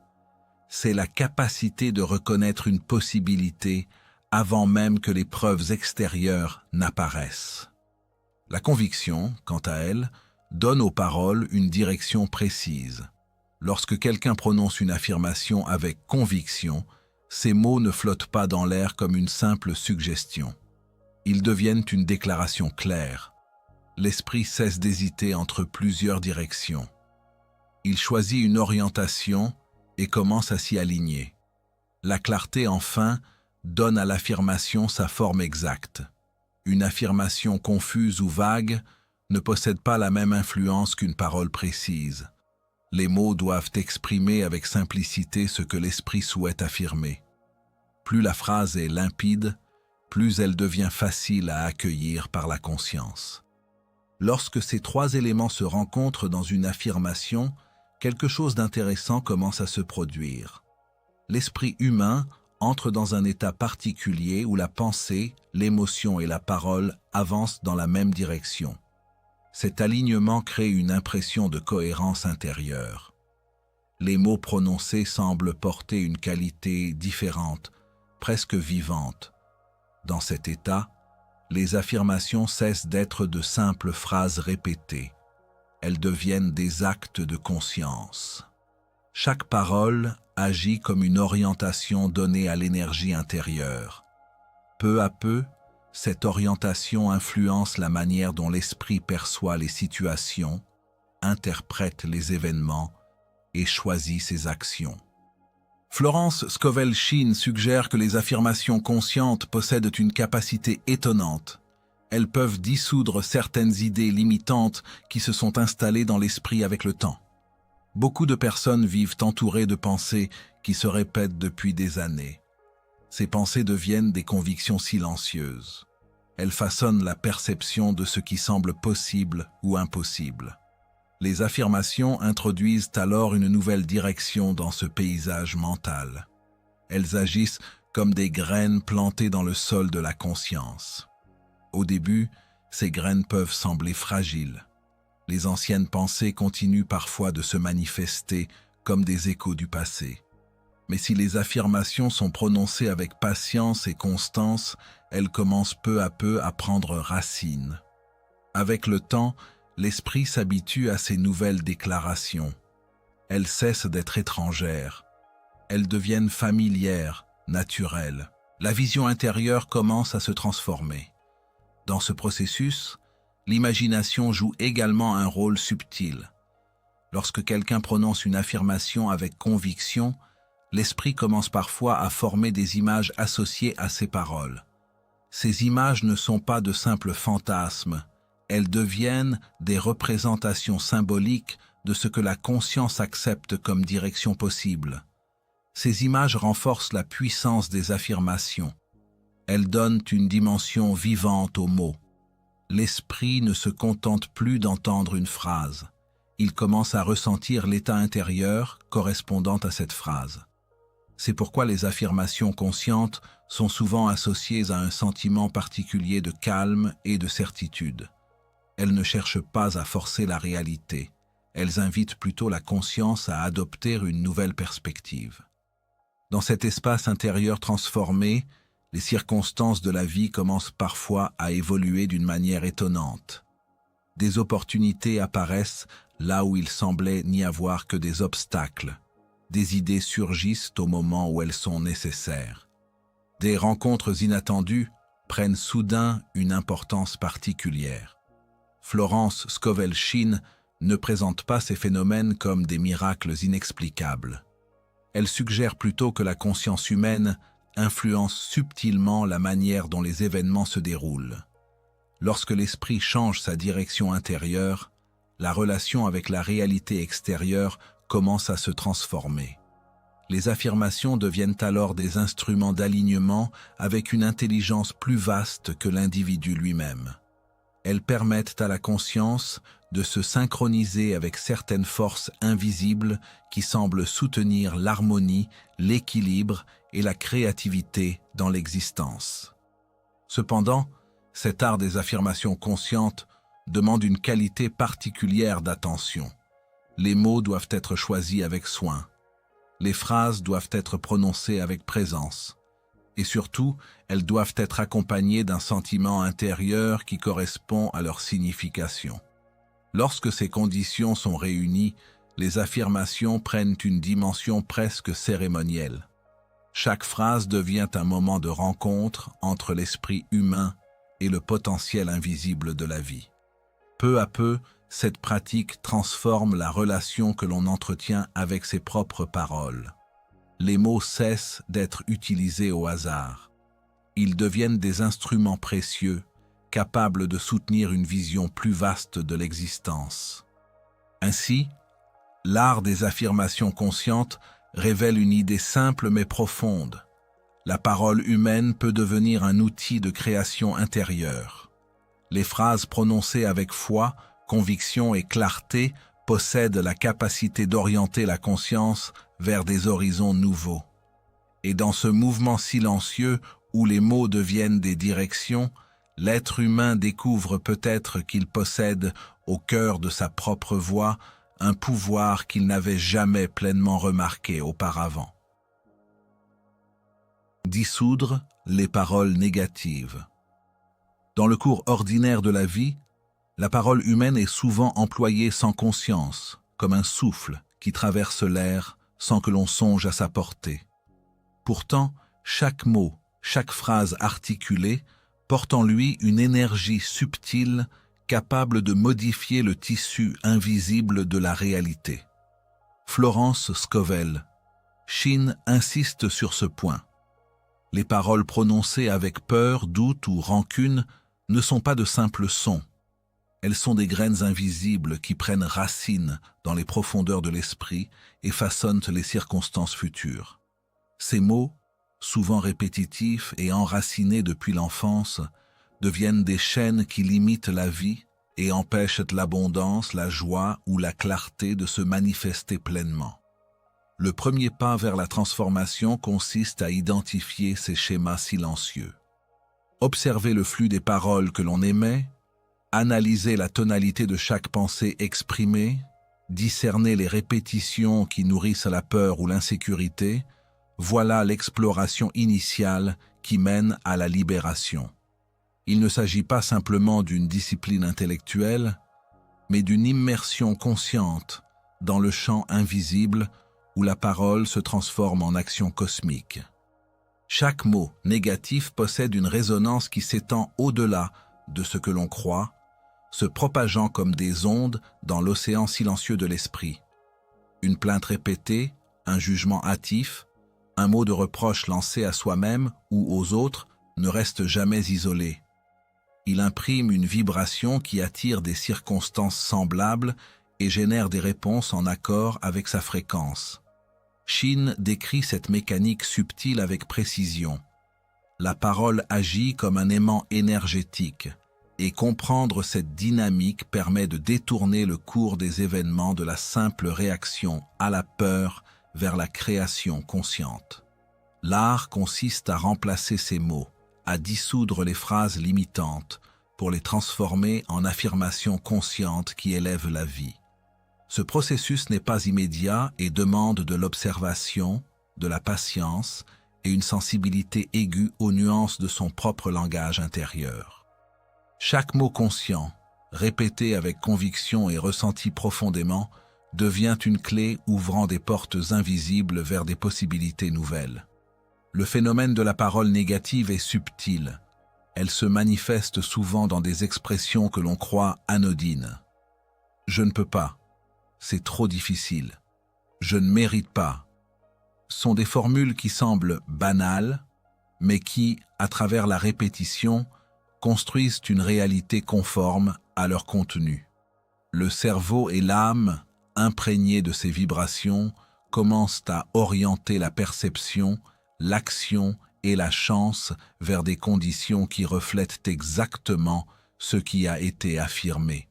C'est la capacité de reconnaître une possibilité avant même que les preuves extérieures n'apparaissent. La conviction, quant à elle, donne aux paroles une direction précise. Lorsque quelqu'un prononce une affirmation avec conviction, ces mots ne flottent pas dans l'air comme une simple suggestion. Ils deviennent une déclaration claire. L'esprit cesse d'hésiter entre plusieurs directions. Il choisit une orientation et commence à s'y aligner. La clarté, enfin, donne à l'affirmation sa forme exacte. Une affirmation confuse ou vague ne possède pas la même influence qu'une parole précise. Les mots doivent exprimer avec simplicité ce que l'esprit souhaite affirmer. Plus la phrase est limpide, plus elle devient facile à accueillir par la conscience. Lorsque ces trois éléments se rencontrent dans une affirmation, quelque chose d'intéressant commence à se produire. L'esprit humain entre dans un état particulier où la pensée, l'émotion et la parole avancent dans la même direction. Cet alignement crée une impression de cohérence intérieure. Les mots prononcés semblent porter une qualité différente, presque vivante. Dans cet état, les affirmations cessent d'être de simples phrases répétées. Elles deviennent des actes de conscience. Chaque parole agit comme une orientation donnée à l'énergie intérieure. Peu à peu, cette orientation influence la manière dont l'esprit perçoit les situations, interprète les événements et choisit ses actions. Florence Scovel-Shinn suggère que les affirmations conscientes possèdent une capacité étonnante. Elles peuvent dissoudre certaines idées limitantes qui se sont installées dans l'esprit avec le temps. Beaucoup de personnes vivent entourées de pensées qui se répètent depuis des années. Ces pensées deviennent des convictions silencieuses. Elles façonnent la perception de ce qui semble possible ou impossible. Les affirmations introduisent alors une nouvelle direction dans ce paysage mental. Elles agissent comme des graines plantées dans le sol de la conscience. Au début, ces graines peuvent sembler fragiles. Les anciennes pensées continuent parfois de se manifester comme des échos du passé. Mais si les affirmations sont prononcées avec patience et constance, elles commencent peu à peu à prendre racine. Avec le temps, l'esprit s'habitue à ces nouvelles déclarations. Elles cessent d'être étrangères. Elles deviennent familières, naturelles. La vision intérieure commence à se transformer. Dans ce processus, l'imagination joue également un rôle subtil. Lorsque quelqu'un prononce une affirmation avec conviction, l'esprit commence parfois à former des images associées à ces paroles. Ces images ne sont pas de simples fantasmes, elles deviennent des représentations symboliques de ce que la conscience accepte comme direction possible. Ces images renforcent la puissance des affirmations. Elles donnent une dimension vivante aux mots. L'esprit ne se contente plus d'entendre une phrase. Il commence à ressentir l'état intérieur correspondant à cette phrase. C'est pourquoi les affirmations conscientes sont souvent associées à un sentiment particulier de calme et de certitude. Elles ne cherchent pas à forcer la réalité. Elles invitent plutôt la conscience à adopter une nouvelle perspective. Dans cet espace intérieur transformé, les circonstances de la vie commencent parfois à évoluer d'une manière étonnante. Des opportunités apparaissent là où il semblait n'y avoir que des obstacles. Des idées surgissent au moment où elles sont nécessaires. Des rencontres inattendues prennent soudain une importance particulière. Florence Scovel-Shinn ne présente pas ces phénomènes comme des miracles inexplicables. Elle suggère plutôt que la conscience humaine influence subtilement la manière dont les événements se déroulent. Lorsque l'esprit change sa direction intérieure, la relation avec la réalité extérieure commence à se transformer. Les affirmations deviennent alors des instruments d'alignement avec une intelligence plus vaste que l'individu lui-même. Elles permettent à la conscience de se synchroniser avec certaines forces invisibles qui semblent soutenir l'harmonie, l'équilibre et la créativité dans l'existence. Cependant, cet art des affirmations conscientes demande une qualité particulière d'attention. Les mots doivent être choisis avec soin. Les phrases doivent être prononcées avec présence. Et surtout, elles doivent être accompagnées d'un sentiment intérieur qui correspond à leur signification. Lorsque ces conditions sont réunies, les affirmations prennent une dimension presque cérémonielle. Chaque phrase devient un moment de rencontre entre l'esprit humain et le potentiel invisible de la vie. Peu à peu, cette pratique transforme la relation que l'on entretient avec ses propres paroles. Les mots cessent d'être utilisés au hasard. Ils deviennent des instruments précieux, capables de soutenir une vision plus vaste de l'existence. Ainsi, l'art des affirmations conscientes révèle une idée simple mais profonde. La parole humaine peut devenir un outil de création intérieure. Les phrases prononcées avec foi, conviction et clarté possèdent la capacité d'orienter la conscience vers des horizons nouveaux. Et dans ce mouvement silencieux où les mots deviennent des directions, l'être humain découvre peut-être qu'il possède, au cœur de sa propre voix, un pouvoir qu'il n'avait jamais pleinement remarqué auparavant. Dissoudre les paroles négatives. Dans le cours ordinaire de la vie, la parole humaine est souvent employée sans conscience, comme un souffle qui traverse l'air sans que l'on songe à sa portée. Pourtant, chaque mot, chaque phrase articulée porte en lui une énergie subtile capable de modifier le tissu invisible de la réalité. Florence Scovel. Shin insiste sur ce point. Les paroles prononcées avec peur, doute ou rancune ne sont pas de simples sons. Elles sont des graines invisibles qui prennent racine dans les profondeurs de l'esprit et façonnent les circonstances futures. Ces mots, souvent répétitifs et enracinés depuis l'enfance, deviennent des chaînes qui limitent la vie et empêchent l'abondance, la joie ou la clarté de se manifester pleinement. Le premier pas vers la transformation consiste à identifier ces schémas silencieux. Observer le flux des paroles que l'on émet, analyser la tonalité de chaque pensée exprimée, discerner les répétitions qui nourrissent la peur ou l'insécurité, voilà l'exploration initiale qui mène à la libération. Il ne s'agit pas simplement d'une discipline intellectuelle, mais d'une immersion consciente dans le champ invisible où la parole se transforme en action cosmique. Chaque mot négatif possède une résonance qui s'étend au-delà de ce que l'on croit, se propageant comme des ondes dans l'océan silencieux de l'esprit. Une plainte répétée, un jugement hâtif, un mot de reproche lancé à soi-même ou aux autres ne reste jamais isolé. Il imprime une vibration qui attire des circonstances semblables et génère des réponses en accord avec sa fréquence. Shin décrit cette mécanique subtile avec précision. La parole agit comme un aimant énergétique, et comprendre cette dynamique permet de détourner le cours des événements de la simple réaction à la peur vers la création consciente. L'art consiste à remplacer ces mots, à dissoudre les phrases limitantes pour les transformer en affirmations conscientes qui élèvent la vie. Ce processus n'est pas immédiat et demande de l'observation, de la patience et une sensibilité aiguë aux nuances de son propre langage intérieur. Chaque mot conscient, répété avec conviction et ressenti profondément, devient une clé ouvrant des portes invisibles vers des possibilités nouvelles. Le phénomène de la parole négative est subtil. Elle se manifeste souvent dans des expressions que l'on croit anodines. « Je ne peux pas », c'est trop difficile. Je ne mérite pas. Sont des formules qui semblent banales, mais qui, à travers la répétition, construisent une réalité conforme à leur contenu. Le cerveau et l'âme, imprégnés de ces vibrations, commencent à orienter la perception, l'action et la chance vers des conditions qui reflètent exactement ce qui a été affirmé.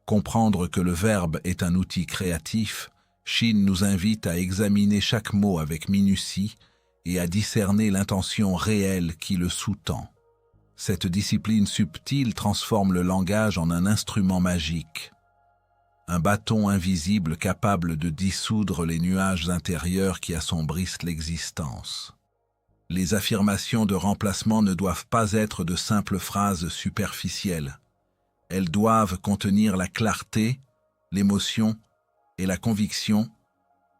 Comprendre que le verbe est un outil créatif, Shin nous invite à examiner chaque mot avec minutie et à discerner l'intention réelle qui le sous-tend. Cette discipline subtile transforme le langage en un instrument magique, un bâton invisible capable de dissoudre les nuages intérieurs qui assombrissent l'existence. Les affirmations de remplacement ne doivent pas être de simples phrases superficielles. Elles doivent contenir la clarté, l'émotion et la conviction.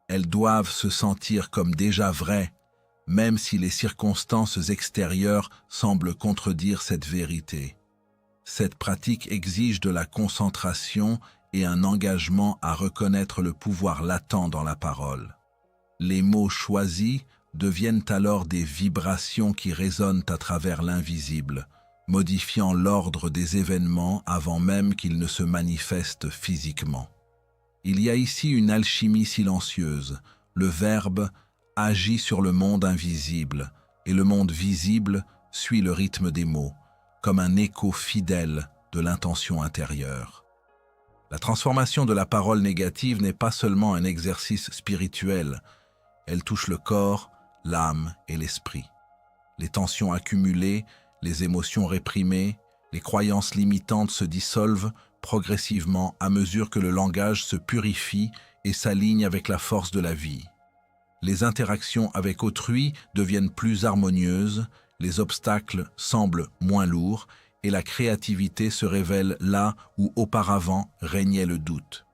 Elles doivent se sentir comme déjà vraies, même si les circonstances extérieures semblent contredire cette vérité. Cette pratique exige de la concentration et un engagement à reconnaître le pouvoir latent dans la parole. Les mots choisis deviennent alors des vibrations qui résonnent à travers l'invisible, modifiant l'ordre des événements avant même qu'ils ne se manifestent physiquement. Il y a ici une alchimie silencieuse. Le verbe agit sur le monde invisible, et le monde visible suit le rythme des mots, comme un écho fidèle de l'intention intérieure. La transformation de la parole négative n'est pas seulement un exercice spirituel, elle touche le corps, l'âme et l'esprit. Les tensions accumulées, les émotions réprimées, les croyances limitantes se dissolvent progressivement à mesure que le langage se purifie et s'aligne avec la force de la vie. Les interactions avec autrui deviennent plus harmonieuses, les obstacles semblent moins lourds et la créativité se révèle là où auparavant régnait le doute.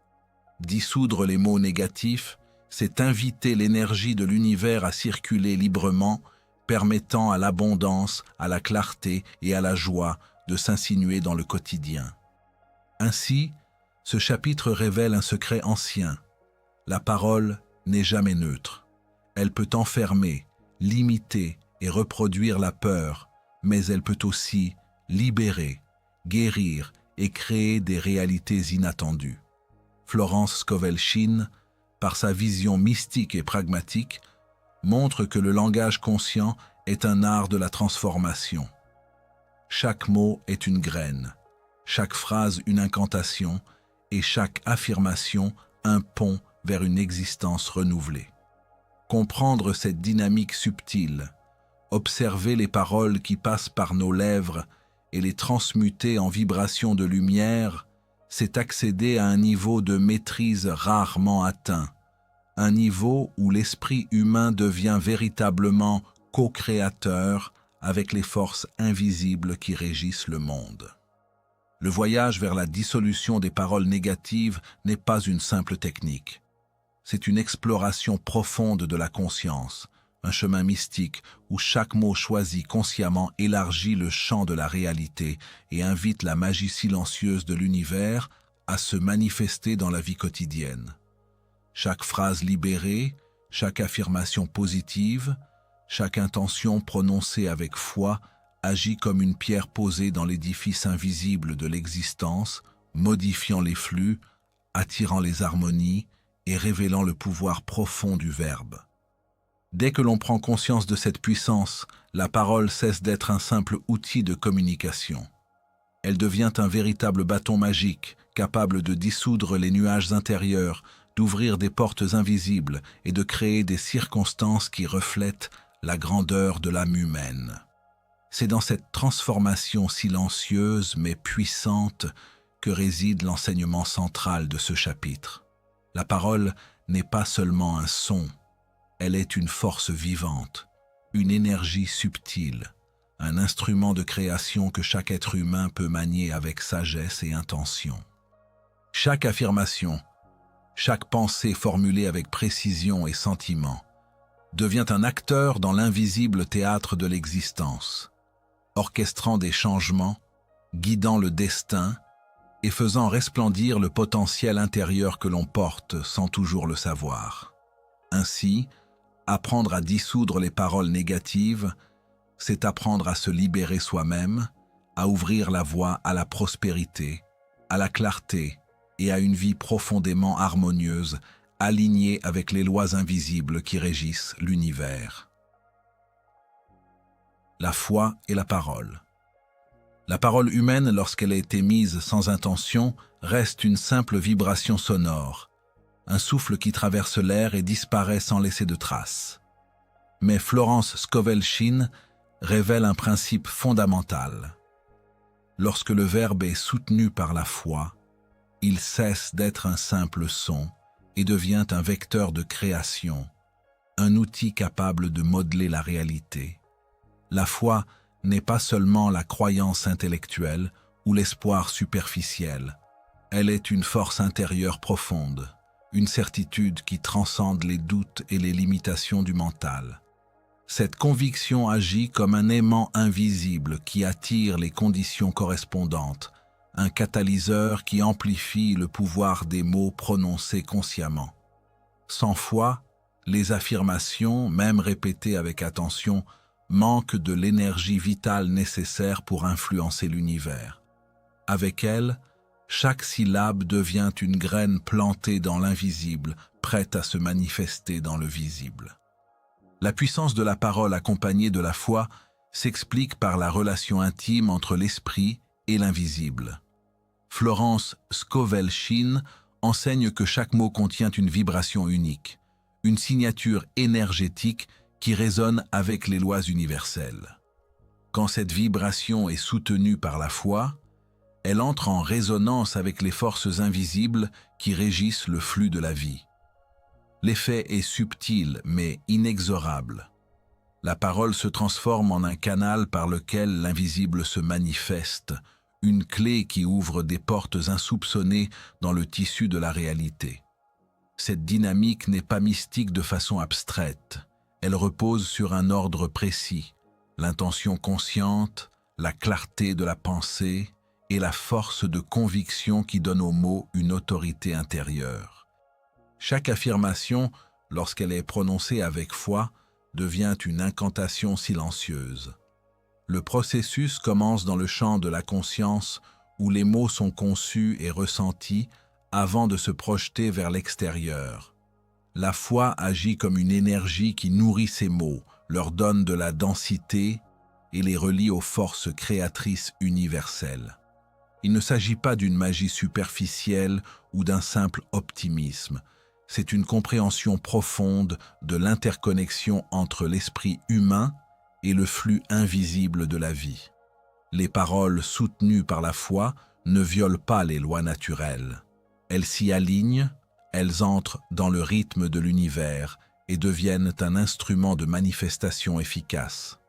Dissoudre les mots négatifs, c'est inviter l'énergie de l'univers à circuler librement, permettant à l'abondance, à la clarté et à la joie de s'insinuer dans le quotidien. Ainsi, ce chapitre révèle un secret ancien. La parole n'est jamais neutre. Elle peut enfermer, limiter et reproduire la peur, mais elle peut aussi libérer, guérir et créer des réalités inattendues. Florence Scovel-Shinn, par sa vision mystique et pragmatique, montre que le langage conscient est un art de la transformation. Chaque mot est une graine, chaque phrase une incantation et chaque affirmation un pont vers une existence renouvelée. Comprendre cette dynamique subtile, observer les paroles qui passent par nos lèvres et les transmuter en vibrations de lumière, c'est accéder à un niveau de maîtrise rarement atteint, un niveau où l'esprit humain devient véritablement co-créateur avec les forces invisibles qui régissent le monde. Le voyage vers la dissolution des paroles négatives n'est pas une simple technique. C'est une exploration profonde de la conscience, un chemin mystique où chaque mot choisi consciemment élargit le champ de la réalité et invite la magie silencieuse de l'univers à se manifester dans la vie quotidienne. Chaque phrase libérée, chaque affirmation positive, chaque intention prononcée avec foi agit comme une pierre posée dans l'édifice invisible de l'existence, modifiant les flux, attirant les harmonies et révélant le pouvoir profond du verbe. Dès que l'on prend conscience de cette puissance, la parole cesse d'être un simple outil de communication. Elle devient un véritable bâton magique, capable de dissoudre les nuages intérieurs, d'ouvrir des portes invisibles et de créer des circonstances qui reflètent la grandeur de l'âme humaine. C'est dans cette transformation silencieuse mais puissante que réside l'enseignement central de ce chapitre. La parole n'est pas seulement un son, elle est une force vivante, une énergie subtile, un instrument de création que chaque être humain peut manier avec sagesse et intention. Chaque affirmation, chaque pensée formulée avec précision et sentiment, devient un acteur dans l'invisible théâtre de l'existence, orchestrant des changements, guidant le destin et faisant resplendir le potentiel intérieur que l'on porte sans toujours le savoir. Ainsi, apprendre à dissoudre les paroles négatives, c'est apprendre à se libérer soi-même, à ouvrir la voie à la prospérité, à la clarté et à une vie profondément harmonieuse, alignée avec les lois invisibles qui régissent l'univers. La foi et la parole. La parole humaine, lorsqu'elle a été mise sans intention, reste une simple vibration sonore, un souffle qui traverse l'air et disparaît sans laisser de traces. Mais Florence Scovel-Shinn révèle un principe fondamental. Lorsque le verbe est soutenu par la foi, il cesse d'être un simple son et devient un vecteur de création, un outil capable de modeler la réalité. La foi n'est pas seulement la croyance intellectuelle ou l'espoir superficiel. Elle est une force intérieure profonde, une certitude qui transcende les doutes et les limitations du mental. Cette conviction agit comme un aimant invisible qui attire les conditions correspondantes, un catalyseur qui amplifie le pouvoir des mots prononcés consciemment. Sans foi, les affirmations, même répétées avec attention, manquent de l'énergie vitale nécessaire pour influencer l'univers. Avec elle, chaque syllabe devient une graine plantée dans l'invisible, prête à se manifester dans le visible. La puissance de la parole accompagnée de la foi s'explique par la relation intime entre l'esprit et l'invisible. Florence Scovel-Shinn enseigne que chaque mot contient une vibration unique, une signature énergétique qui résonne avec les lois universelles. Quand cette vibration est soutenue par la foi, elle entre en résonance avec les forces invisibles qui régissent le flux de la vie. L'effet est subtil mais inexorable. La parole se transforme en un canal par lequel l'invisible se manifeste, une clé qui ouvre des portes insoupçonnées dans le tissu de la réalité. Cette dynamique n'est pas mystique de façon abstraite. Elle repose sur un ordre précis, l'intention consciente, la clarté de la pensée et la force de conviction qui donne aux mots une autorité intérieure. Chaque affirmation, lorsqu'elle est prononcée avec foi, devient une incantation silencieuse. Le processus commence dans le champ de la conscience où les mots sont conçus et ressentis avant de se projeter vers l'extérieur. La foi agit comme une énergie qui nourrit ces mots, leur donne de la densité et les relie aux forces créatrices universelles. Il ne s'agit pas d'une magie superficielle ou d'un simple optimisme. C'est une compréhension profonde de l'interconnexion entre l'esprit humain et le flux invisible de la vie. Les paroles soutenues par la foi ne violent pas les lois naturelles. Elles s'y alignent, elles entrent dans le rythme de l'univers et deviennent un instrument de manifestation efficace.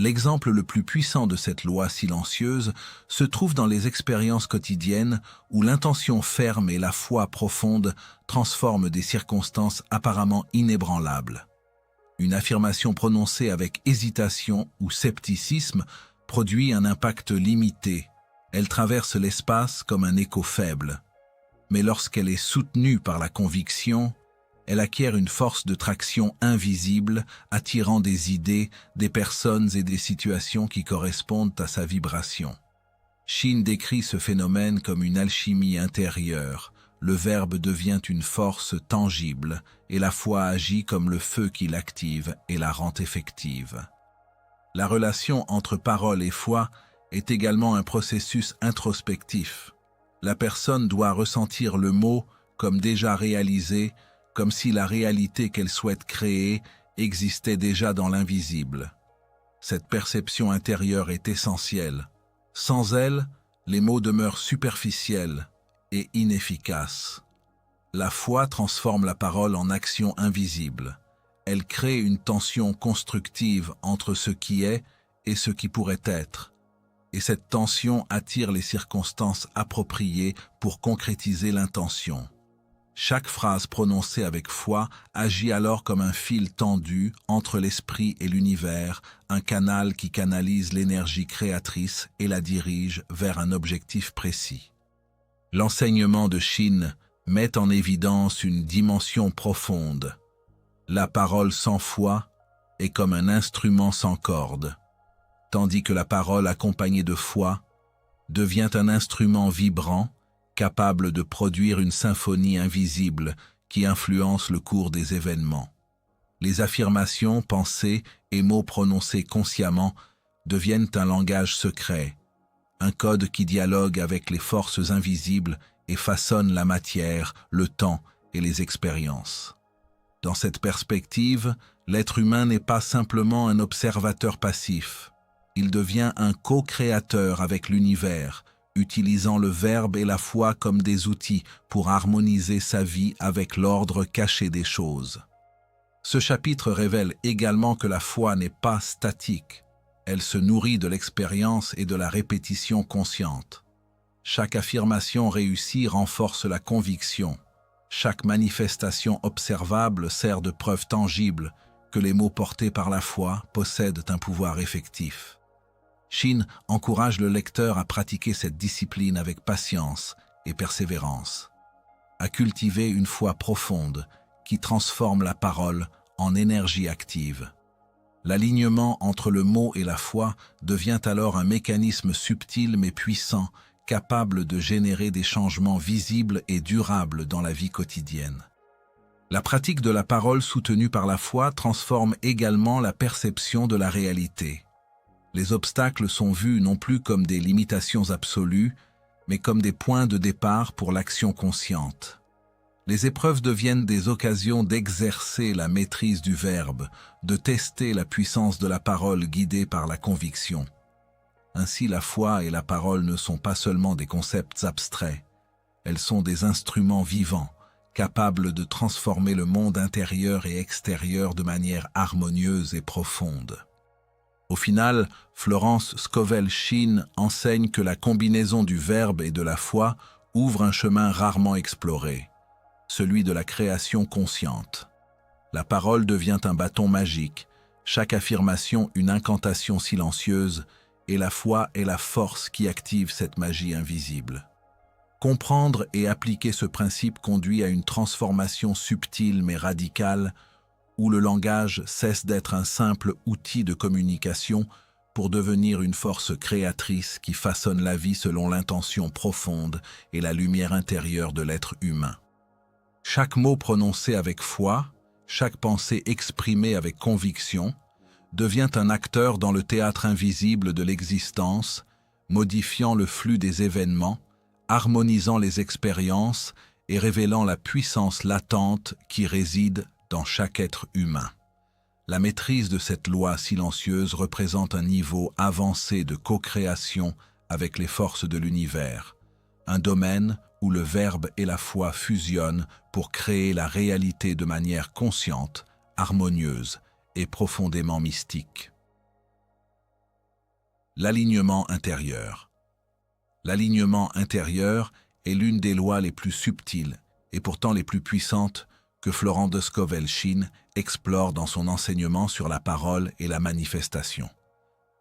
L'exemple le plus puissant de cette loi silencieuse se trouve dans les expériences quotidiennes où l'intention ferme et la foi profonde transforment des circonstances apparemment inébranlables. Une affirmation prononcée avec hésitation ou scepticisme produit un impact limité. Elle traverse l'espace comme un écho faible. Mais lorsqu'elle est soutenue par la conviction, elle acquiert une force de traction invisible, attirant des idées, des personnes et des situations qui correspondent à sa vibration. Shinn décrit ce phénomène comme une alchimie intérieure. Le verbe devient une force tangible et la foi agit comme le feu qui l'active et la rend effective. La relation entre parole et foi est également un processus introspectif. La personne doit ressentir le mot comme déjà réalisé, comme si la réalité qu'elle souhaite créer existait déjà dans l'invisible. Cette perception intérieure est essentielle. Sans elle, les mots demeurent superficiels et inefficaces. La foi transforme la parole en action invisible. Elle crée une tension constructive entre ce qui est et ce qui pourrait être. Et cette tension attire les circonstances appropriées pour concrétiser l'intention. Chaque phrase prononcée avec foi agit alors comme un fil tendu entre l'esprit et l'univers, un canal qui canalise l'énergie créatrice et la dirige vers un objectif précis. L'enseignement de Shinn met en évidence une dimension profonde. La parole sans foi est comme un instrument sans corde, tandis que la parole accompagnée de foi devient un instrument vibrant, capable de produire une symphonie invisible qui influence le cours des événements. Les affirmations, pensées et mots prononcés consciemment deviennent un langage secret, un code qui dialogue avec les forces invisibles et façonne la matière, le temps et les expériences. Dans cette perspective, l'être humain n'est pas simplement un observateur passif. Il devient un co-créateur avec l'univers, utilisant le verbe et la foi comme des outils pour harmoniser sa vie avec l'ordre caché des choses. Ce chapitre révèle également que la foi n'est pas statique. Elle se nourrit de l'expérience et de la répétition consciente. Chaque affirmation réussie renforce la conviction. Chaque manifestation observable sert de preuve tangible que les mots portés par la foi possèdent un pouvoir effectif. Shinn encourage le lecteur à pratiquer cette discipline avec patience et persévérance, à cultiver une foi profonde qui transforme la parole en énergie active. L'alignement entre le mot et la foi devient alors un mécanisme subtil mais puissant, capable de générer des changements visibles et durables dans la vie quotidienne. La pratique de la parole soutenue par la foi transforme également la perception de la réalité. Les obstacles sont vus non plus comme des limitations absolues, mais comme des points de départ pour l'action consciente. Les épreuves deviennent des occasions d'exercer la maîtrise du verbe, de tester la puissance de la parole guidée par la conviction. Ainsi, la foi et la parole ne sont pas seulement des concepts abstraits, elles sont des instruments vivants, capables de transformer le monde intérieur et extérieur de manière harmonieuse et profonde. Au final, Florence Scovel-Shinn enseigne que la combinaison du verbe et de la foi ouvre un chemin rarement exploré, celui de la création consciente. La parole devient un bâton magique, chaque affirmation une incantation silencieuse, et la foi est la force qui active cette magie invisible. Comprendre et appliquer ce principe conduit à une transformation subtile mais radicale, où le langage cesse d'être un simple outil de communication pour devenir une force créatrice qui façonne la vie selon l'intention profonde et la lumière intérieure de l'être humain. Chaque mot prononcé avec foi, chaque pensée exprimée avec conviction, devient un acteur dans le théâtre invisible de l'existence, modifiant le flux des événements, harmonisant les expériences et révélant la puissance latente qui réside dans chaque être humain. La maîtrise de cette loi silencieuse représente un niveau avancé de co-création avec les forces de l'univers, un domaine où le verbe et la foi fusionnent pour créer la réalité de manière consciente, harmonieuse et profondément mystique. L'alignement intérieur. L'alignement intérieur est l'une des lois les plus subtiles et pourtant les plus puissantes que Florence Scovel-Shinn explore dans son enseignement sur la parole et la manifestation.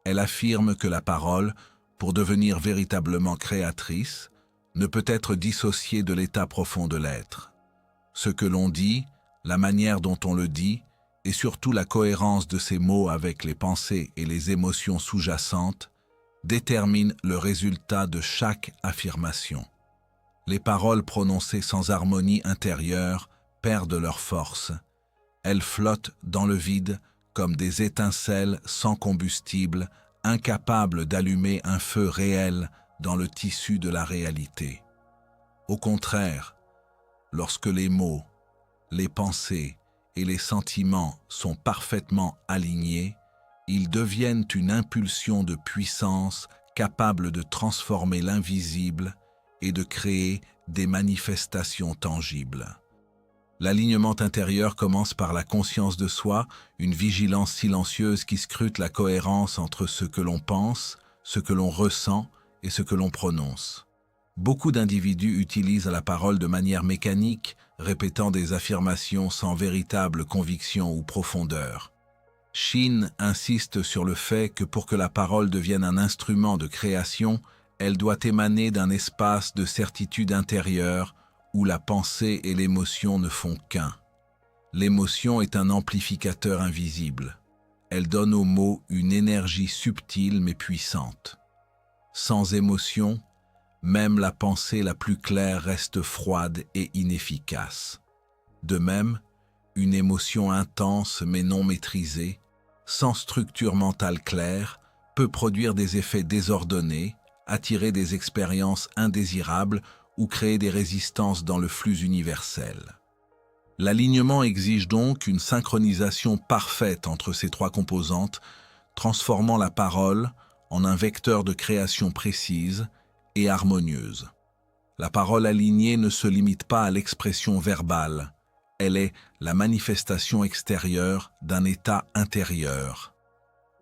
Elle affirme que la parole, pour devenir véritablement créatrice, ne peut être dissociée de l'état profond de l'être. Ce que l'on dit, la manière dont on le dit, et surtout la cohérence de ces mots avec les pensées et les émotions sous-jacentes, détermine le résultat de chaque affirmation. Les paroles prononcées sans harmonie intérieure perdent leur force. Elles flottent dans le vide comme des étincelles sans combustible, incapables d'allumer un feu réel dans le tissu de la réalité. Au contraire, lorsque les mots, les pensées et les sentiments sont parfaitement alignés, ils deviennent une impulsion de puissance capable de transformer l'invisible et de créer des manifestations tangibles. L'alignement intérieur commence par la conscience de soi, une vigilance silencieuse qui scrute la cohérence entre ce que l'on pense, ce que l'on ressent et ce que l'on prononce. Beaucoup d'individus utilisent la parole de manière mécanique, répétant des affirmations sans véritable conviction ou profondeur. Shinn insiste sur le fait que pour que la parole devienne un instrument de création, elle doit émaner d'un espace de certitude intérieure où la pensée et l'émotion ne font qu'un. L'émotion est un amplificateur invisible. Elle donne aux mots une énergie subtile mais puissante. Sans émotion, même la pensée la plus claire reste froide et inefficace. De même, une émotion intense mais non maîtrisée, sans structure mentale claire, peut produire des effets désordonnés, attirer des expériences indésirables ou créer des résistances dans le flux universel. L'alignement exige donc une synchronisation parfaite entre ces trois composantes, transformant la parole en un vecteur de création précise et harmonieuse. La parole alignée ne se limite pas à l'expression verbale, elle est la manifestation extérieure d'un état intérieur.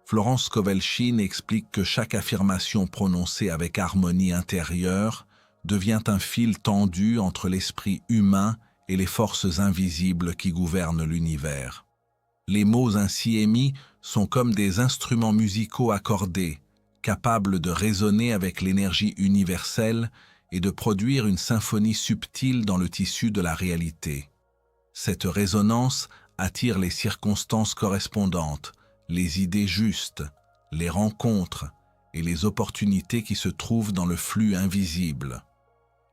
Florence Scovel-Shinn explique que chaque affirmation prononcée avec harmonie intérieure devient un fil tendu entre l'esprit humain et les forces invisibles qui gouvernent l'univers. Les mots ainsi émis sont comme des instruments musicaux accordés, capables de résonner avec l'énergie universelle et de produire une symphonie subtile dans le tissu de la réalité. Cette résonance attire les circonstances correspondantes, les idées justes, les rencontres et les opportunités qui se trouvent dans le flux invisible.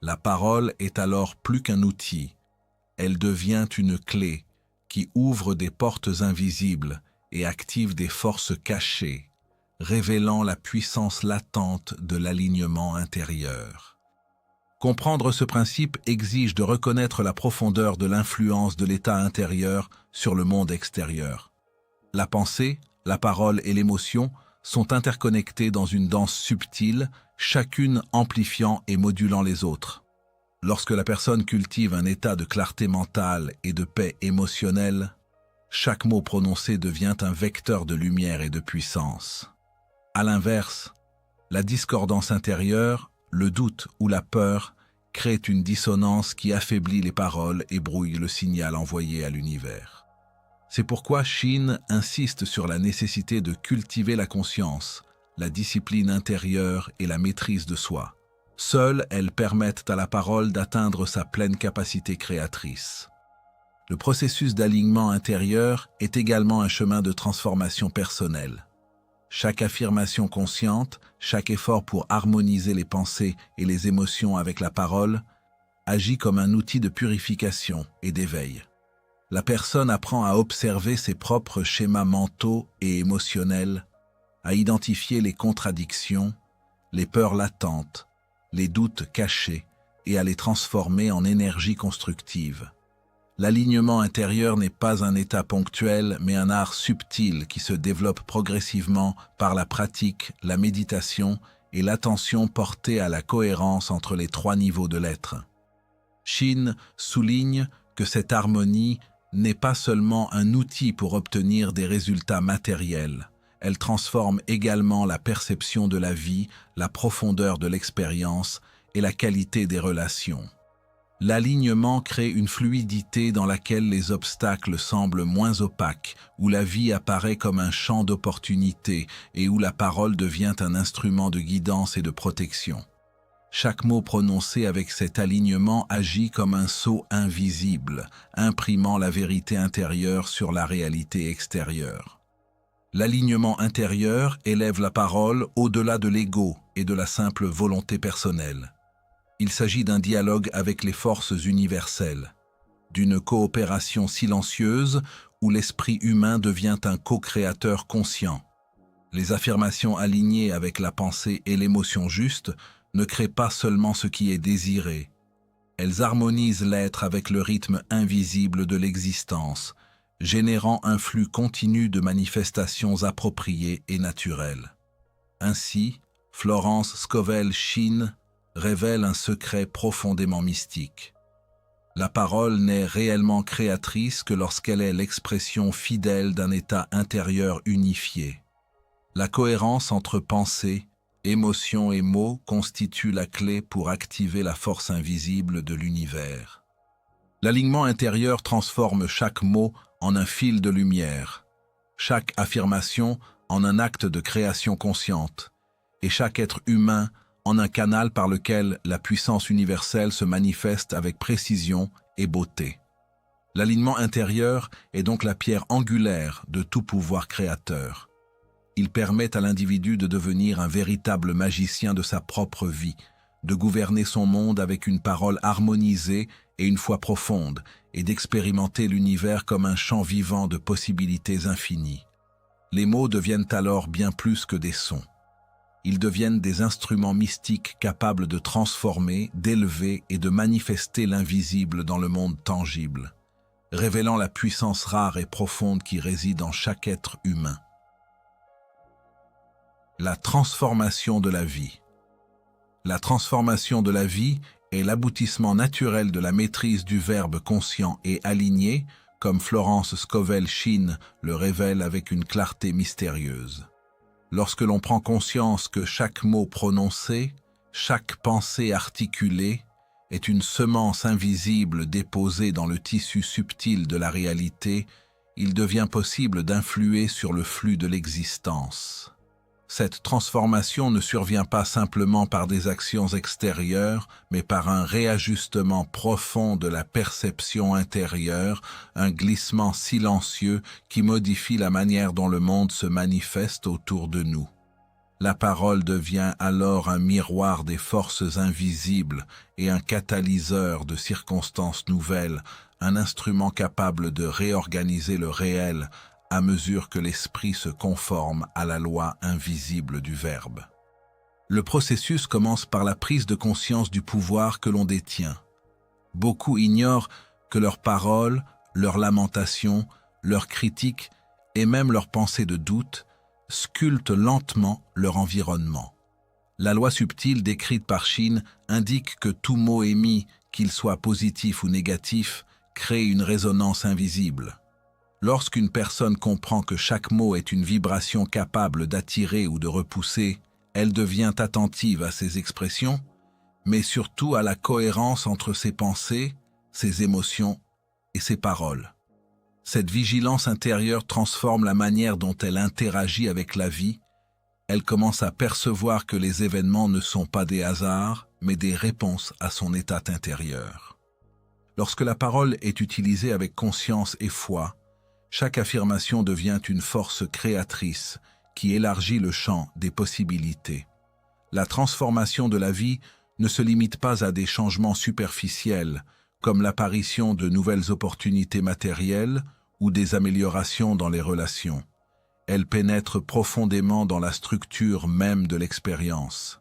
La parole est alors plus qu'un outil, Elle devient une clé qui ouvre des portes invisibles et active des forces cachées, révélant la puissance latente de l'alignement intérieur. Comprendre ce principe exige de reconnaître la profondeur de l'influence de l'état intérieur sur le monde extérieur. La pensée, la parole et l'émotion sont interconnectées dans une danse subtile, chacune amplifiant et modulant les autres. Lorsque la personne cultive un état de clarté mentale et de paix émotionnelle, chaque mot prononcé devient un vecteur de lumière et de puissance. À l'inverse, la discordance intérieure, le doute ou la peur créent une dissonance qui affaiblit les paroles et brouille le signal envoyé à l'univers. C'est pourquoi Shin insiste sur la nécessité de cultiver la conscience, la discipline intérieure et la maîtrise de soi. Seules, elles permettent à la parole d'atteindre sa pleine capacité créatrice. Le processus d'alignement intérieur est également un chemin de transformation personnelle. Chaque affirmation consciente, chaque effort pour harmoniser les pensées et les émotions avec la parole, agit comme un outil de purification et d'éveil. La personne apprend à observer ses propres schémas mentaux et émotionnels, à identifier les contradictions, les peurs latentes, les doutes cachés et à les transformer en énergie constructive. L'alignement intérieur n'est pas un état ponctuel, mais un art subtil qui se développe progressivement par la pratique, la méditation et l'attention portée à la cohérence entre les trois niveaux de l'être. Shin souligne que cette harmonie n'est pas seulement un outil pour obtenir des résultats matériels. Elle transforme également la perception de la vie, la profondeur de l'expérience et la qualité des relations. L'alignement crée une fluidité dans laquelle les obstacles semblent moins opaques, où la vie apparaît comme un champ d'opportunités et où la parole devient un instrument de guidance et de protection. Chaque mot prononcé avec cet alignement agit comme un sceau invisible, imprimant la vérité intérieure sur la réalité extérieure. L'alignement intérieur élève la parole au-delà de l'ego et de la simple volonté personnelle. Il s'agit d'un dialogue avec les forces universelles, d'une coopération silencieuse où l'esprit humain devient un co-créateur conscient. Les affirmations alignées avec la pensée et l'émotion juste ne créent pas seulement ce qui est désiré. Elles harmonisent l'être avec le rythme invisible de l'existence, générant un flux continu de manifestations appropriées et naturelles. Ainsi, Florence Scovel Shin révèle un secret profondément mystique. La parole n'est réellement créatrice que lorsqu'elle est l'expression fidèle d'un état intérieur unifié. La cohérence entre pensée, émotion et mots constitue la clé pour activer la force invisible de l'univers. L'alignement intérieur transforme chaque mot en un fil de lumière, chaque affirmation en un acte de création consciente, et chaque être humain en un canal par lequel la puissance universelle se manifeste avec précision et beauté. L'alignement intérieur est donc la pierre angulaire de tout pouvoir créateur. Il permet à l'individu de devenir un véritable magicien de sa propre vie, de gouverner son monde avec une parole harmonisée et une foi profonde, et d'expérimenter l'univers comme un champ vivant de possibilités infinies. Les mots deviennent alors bien plus que des sons. Ils deviennent des instruments mystiques capables de transformer, d'élever et de manifester l'invisible dans le monde tangible, révélant la puissance rare et profonde qui réside en chaque être humain. La transformation de la vie. La transformation de la vie est l'aboutissement naturel de la maîtrise du verbe conscient et aligné, comme Florence Scovel Shin le révèle avec une clarté mystérieuse. Lorsque l'on prend conscience que chaque mot prononcé, chaque pensée articulée est une semence invisible déposée dans le tissu subtil de la réalité, il devient possible d'influer sur le flux de l'existence. Cette transformation ne survient pas simplement par des actions extérieures, mais par un réajustement profond de la perception intérieure, un glissement silencieux qui modifie la manière dont le monde se manifeste autour de nous. La parole devient alors un miroir des forces invisibles et un catalyseur de circonstances nouvelles, un instrument capable de réorganiser le réel à mesure que l'esprit se conforme à la loi invisible du Verbe. Le processus commence par la prise de conscience du pouvoir que l'on détient. Beaucoup ignorent que leurs paroles, leurs lamentations, leurs critiques et même leurs pensées de doute sculptent lentement leur environnement. La loi subtile décrite par Shin indique que tout mot émis, qu'il soit positif ou négatif, crée une résonance invisible. Lorsqu'une personne comprend que chaque mot est une vibration capable d'attirer ou de repousser, elle devient attentive à ses expressions, mais surtout à la cohérence entre ses pensées, ses émotions et ses paroles. Cette vigilance intérieure transforme la manière dont elle interagit avec la vie. Elle commence à percevoir que les événements ne sont pas des hasards, mais des réponses à son état intérieur. Lorsque la parole est utilisée avec conscience et foi, chaque affirmation devient une force créatrice qui élargit le champ des possibilités. La transformation de la vie ne se limite pas à des changements superficiels, comme l'apparition de nouvelles opportunités matérielles ou des améliorations dans les relations. Elle pénètre profondément dans la structure même de l'expérience.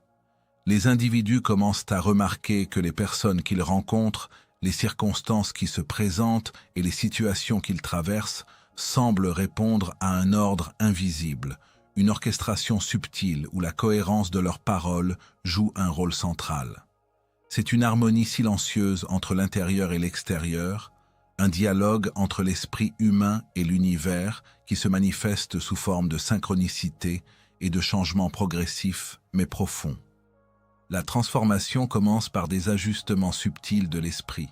Les individus commencent à remarquer que les personnes qu'ils rencontrent, les circonstances qui se présentent et les situations qu'ils traversent semblent répondre à un ordre invisible, une orchestration subtile où la cohérence de leurs paroles joue un rôle central. C'est une harmonie silencieuse entre l'intérieur et l'extérieur, un dialogue entre l'esprit humain et l'univers qui se manifeste sous forme de synchronicité et de changements progressifs mais profonds. La transformation commence par des ajustements subtils de l'esprit.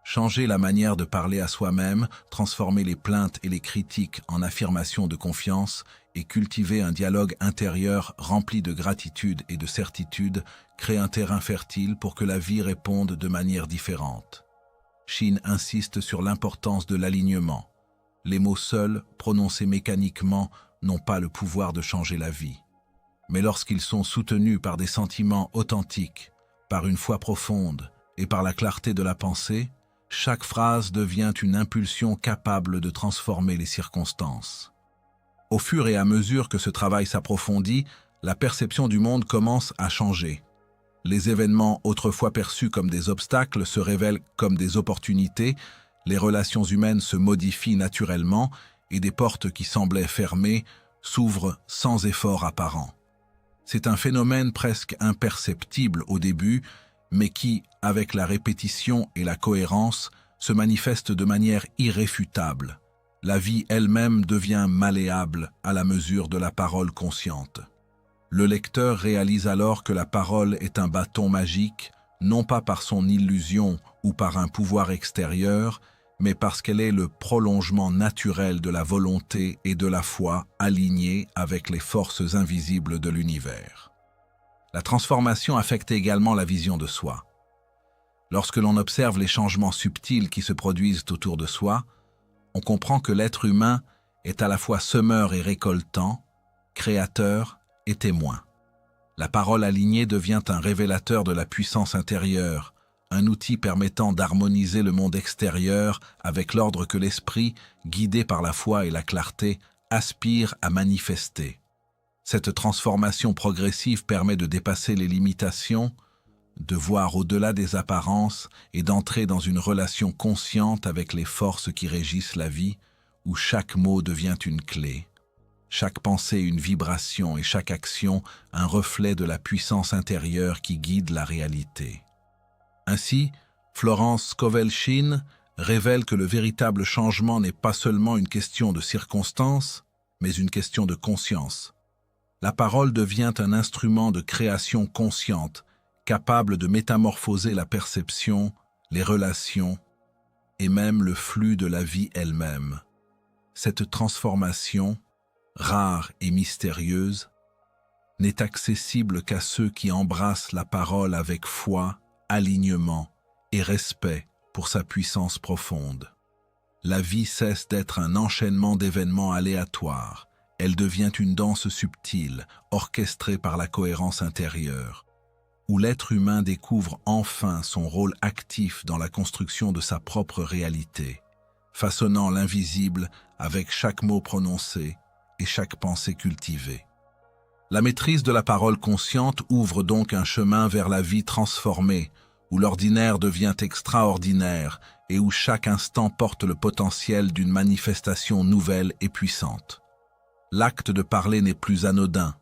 Changer la manière de parler à soi-même, transformer les plaintes et les critiques en affirmations de confiance et cultiver un dialogue intérieur rempli de gratitude et de certitude crée un terrain fertile pour que la vie réponde de manière différente. Shin insiste sur l'importance de l'alignement. Les mots seuls, prononcés mécaniquement, n'ont pas le pouvoir de changer la vie. Mais lorsqu'ils sont soutenus par des sentiments authentiques, par une foi profonde et par la clarté de la pensée, chaque phrase devient une impulsion capable de transformer les circonstances. Au fur et à mesure que ce travail s'approfondit, la perception du monde commence à changer. Les événements autrefois perçus comme des obstacles se révèlent comme des opportunités, les relations humaines se modifient naturellement et des portes qui semblaient fermées s'ouvrent sans effort apparent. C'est un phénomène presque imperceptible au début, mais qui, avec la répétition et la cohérence, se manifeste de manière irréfutable. La vie elle-même devient malléable à la mesure de la parole consciente. Le lecteur réalise alors que la parole est un bâton magique, non pas par son illusion ou par un pouvoir extérieur, mais parce qu'elle est le prolongement naturel de la volonté et de la foi alignées avec les forces invisibles de l'univers. La transformation affecte également la vision de soi. Lorsque l'on observe les changements subtils qui se produisent autour de soi, on comprend que l'être humain est à la fois semeur et récoltant, créateur et témoin. La parole alignée devient un révélateur de la puissance intérieure, un outil permettant d'harmoniser le monde extérieur avec l'ordre que l'esprit, guidé par la foi et la clarté, aspire à manifester. Cette transformation progressive permet de dépasser les limitations, de voir au-delà des apparences et d'entrer dans une relation consciente avec les forces qui régissent la vie, où chaque mot devient une clé, chaque pensée une vibration et chaque action un reflet de la puissance intérieure qui guide la réalité. Ainsi, Florence Scovel-Shinn révèle que le véritable changement n'est pas seulement une question de circonstances, mais une question de conscience. La parole devient un instrument de création consciente, capable de métamorphoser la perception, les relations et même le flux de la vie elle-même. Cette transformation, rare et mystérieuse, n'est accessible qu'à ceux qui embrassent la parole avec foi, alignement et respect pour sa puissance profonde. La vie cesse d'être un enchaînement d'événements aléatoires. Elle devient une danse subtile, orchestrée par la cohérence intérieure. où l'être humain découvre enfin son rôle actif dans la construction de sa propre réalité, façonnant l'invisible avec chaque mot prononcé et chaque pensée cultivée. La maîtrise de la parole consciente ouvre donc un chemin vers la vie transformée, où l'ordinaire devient extraordinaire et où chaque instant porte le potentiel d'une manifestation nouvelle et puissante. L'acte de parler n'est plus anodin,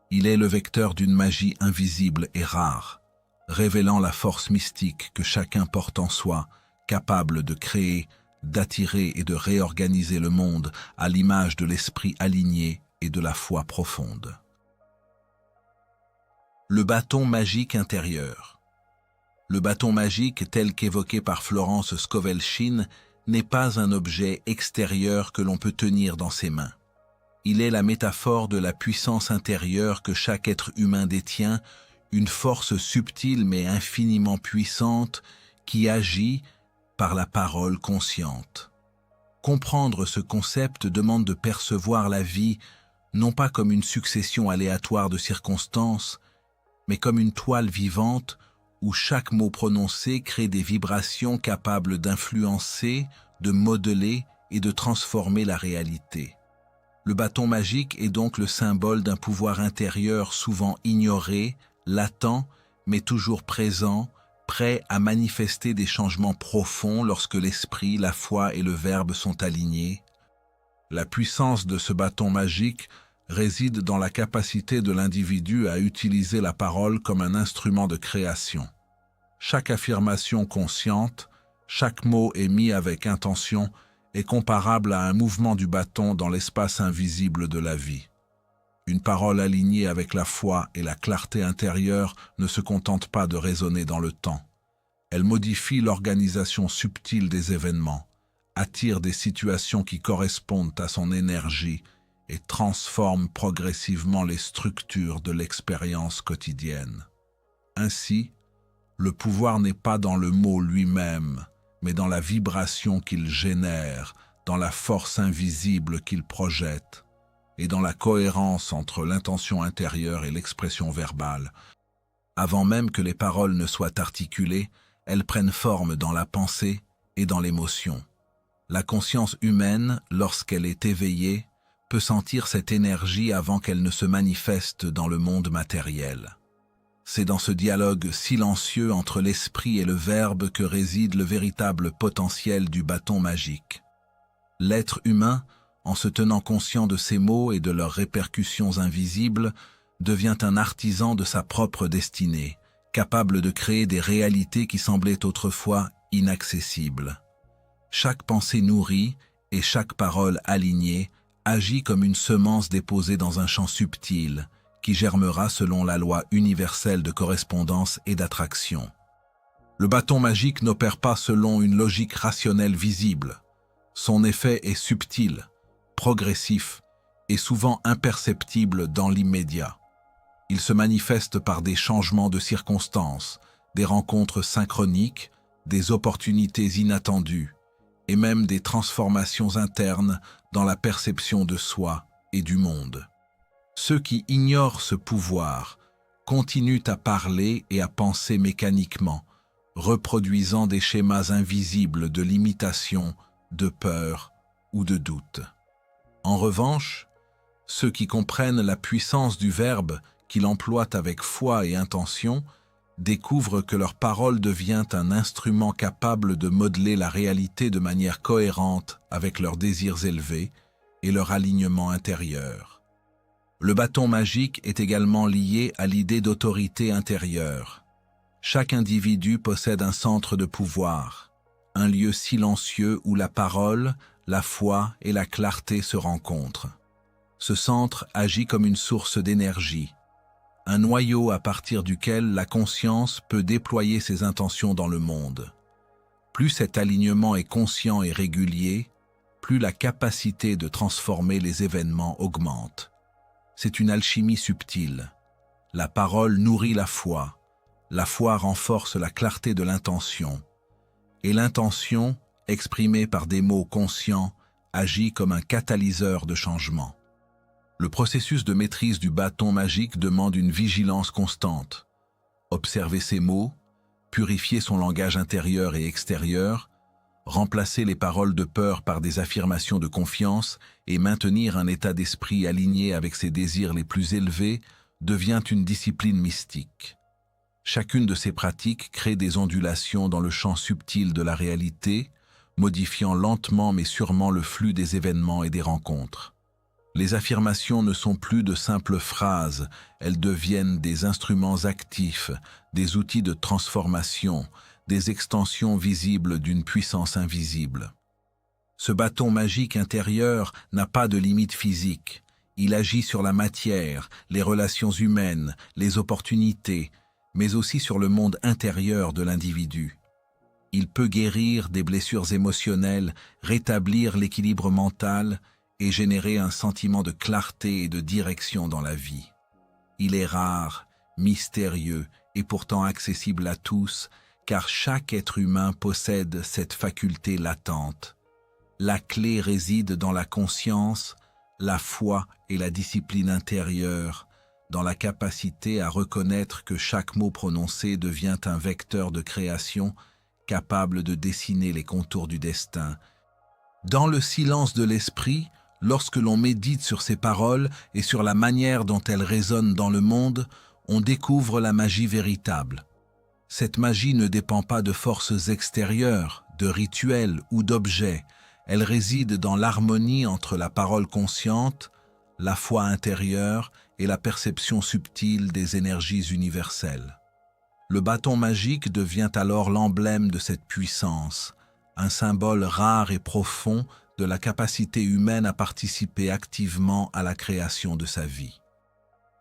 il est le vecteur d'une magie invisible et rare, révélant la force mystique que chacun porte en soi, capable de créer, d'attirer et de réorganiser le monde à l'image de l'esprit aligné et de la foi profonde. Le bâton magique intérieur. Le bâton magique, tel qu'évoqué par Florence Scovel-Shinn, n'est pas un objet extérieur que l'on peut tenir dans ses mains. Il est la métaphore de la puissance intérieure que chaque être humain détient, une force subtile mais infiniment puissante qui agit par la parole consciente. Comprendre ce concept demande de percevoir la vie non pas comme une succession aléatoire de circonstances, mais comme une toile vivante où chaque mot prononcé crée des vibrations capables d'influencer, de modeler et de transformer la réalité. Le bâton magique est donc le symbole d'un pouvoir intérieur souvent ignoré, latent, mais toujours présent, prêt à manifester des changements profonds lorsque l'esprit, la foi et le verbe sont alignés. La puissance de ce bâton magique réside dans la capacité de l'individu à utiliser la parole comme un instrument de création. Chaque affirmation consciente, chaque mot émis avec intention est comparable à un mouvement du bâton dans l'espace invisible de la vie. Une parole alignée avec la foi et la clarté intérieure ne se contente pas de résonner dans le temps. Elle modifie l'organisation subtile des événements, attire des situations qui correspondent à son énergie et transforme progressivement les structures de l'expérience quotidienne. Ainsi, le pouvoir n'est pas dans le mot lui-même, mais dans la vibration qu'il génère, dans la force invisible qu'il projette, et dans la cohérence entre l'intention intérieure et l'expression verbale. Avant même que les paroles ne soient articulées, elles prennent forme dans la pensée et dans l'émotion. La conscience humaine, lorsqu'elle est éveillée, peut sentir cette énergie avant qu'elle ne se manifeste dans le monde matériel. C'est dans ce dialogue silencieux entre l'esprit et le verbe que réside le véritable potentiel du bâton magique. L'être humain, en se tenant conscient de ses mots et de leurs répercussions invisibles, devient un artisan de sa propre destinée, capable de créer des réalités qui semblaient autrefois inaccessibles. Chaque pensée nourrie et chaque parole alignée agit comme une semence déposée dans un champ subtil, qui germera selon la loi universelle de correspondance et d'attraction. Le bâton magique n'opère pas selon une logique rationnelle visible. Son effet est subtil, progressif et souvent imperceptible dans l'immédiat. Il se manifeste par des changements de circonstances, des rencontres synchroniques, des opportunités inattendues et même des transformations internes dans la perception de soi et du monde. Ceux qui ignorent ce pouvoir continuent à parler et à penser mécaniquement, reproduisant des schémas invisibles de limitation, de peur ou de doute. En revanche, ceux qui comprennent la puissance du verbe qu'ils emploient avec foi et intention découvrent que leur parole devient un instrument capable de modeler la réalité de manière cohérente avec leurs désirs élevés et leur alignement intérieur. Le bâton magique est également lié à l'idée d'autorité intérieure. Chaque individu possède un centre de pouvoir, un lieu silencieux où la parole, la foi et la clarté se rencontrent. Ce centre agit comme une source d'énergie, un noyau à partir duquel la conscience peut déployer ses intentions dans le monde. Plus cet alignement est conscient et régulier, plus la capacité de transformer les événements augmente. C'est une alchimie subtile. La parole nourrit la foi renforce la clarté de l'intention, et l'intention, exprimée par des mots conscients, agit comme un catalyseur de changement. Le processus de maîtrise du bâton magique demande une vigilance constante. Observer ses mots, purifier son langage intérieur et extérieur, remplacer les paroles de peur par des affirmations de confiance et maintenir un état d'esprit aligné avec ses désirs les plus élevés devient une discipline mystique. Chacune de ces pratiques crée des ondulations dans le champ subtil de la réalité, modifiant lentement mais sûrement le flux des événements et des rencontres. Les affirmations ne sont plus de simples phrases, elles deviennent des instruments actifs, des outils de transformation, des extensions visibles d'une puissance invisible. Ce bâton magique intérieur n'a pas de limite physique. Il agit sur la matière, les relations humaines, les opportunités, mais aussi sur le monde intérieur de l'individu. Il peut guérir des blessures émotionnelles, rétablir l'équilibre mental et générer un sentiment de clarté et de direction dans la vie. Il est rare, mystérieux et pourtant accessible à tous, car chaque être humain possède cette faculté latente. La clé réside dans la conscience, la foi et la discipline intérieure, dans la capacité à reconnaître que chaque mot prononcé devient un vecteur de création capable de dessiner les contours du destin. Dans le silence de l'esprit, lorsque l'on médite sur ces paroles et sur la manière dont elles résonnent dans le monde, on découvre la magie véritable. Cette magie ne dépend pas de forces extérieures, de rituels ou d'objets. Elle réside dans l'harmonie entre la parole consciente, la foi intérieure et la perception subtile des énergies universelles. Le bâton magique devient alors l'emblème de cette puissance, un symbole rare et profond de la capacité humaine à participer activement à la création de sa vie.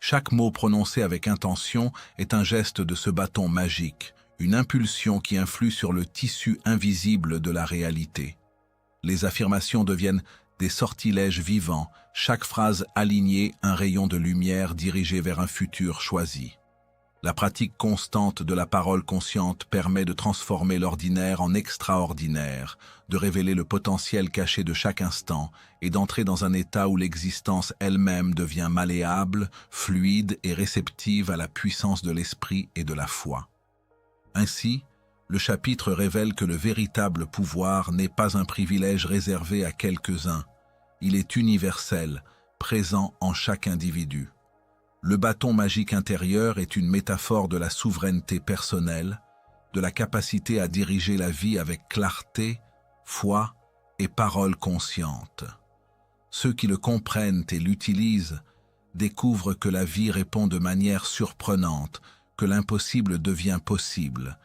Chaque mot prononcé avec intention est un geste de ce bâton magique, une impulsion qui influe sur le tissu invisible de la réalité. Les affirmations deviennent des sortilèges vivants, chaque phrase alignée un rayon de lumière dirigé vers un futur choisi. La pratique constante de la parole consciente permet de transformer l'ordinaire en extraordinaire, de révéler le potentiel caché de chaque instant et d'entrer dans un état où l'existence elle-même devient malléable, fluide et réceptive à la puissance de l'esprit et de la foi. Ainsi, le chapitre révèle que le véritable pouvoir n'est pas un privilège réservé à quelques-uns. Il est universel, présent en chaque individu. Le bâton magique intérieur est une métaphore de la souveraineté personnelle, de la capacité à diriger la vie avec clarté, foi et parole consciente. Ceux qui le comprennent et l'utilisent découvrent que la vie répond de manière surprenante, que l'impossible devient possible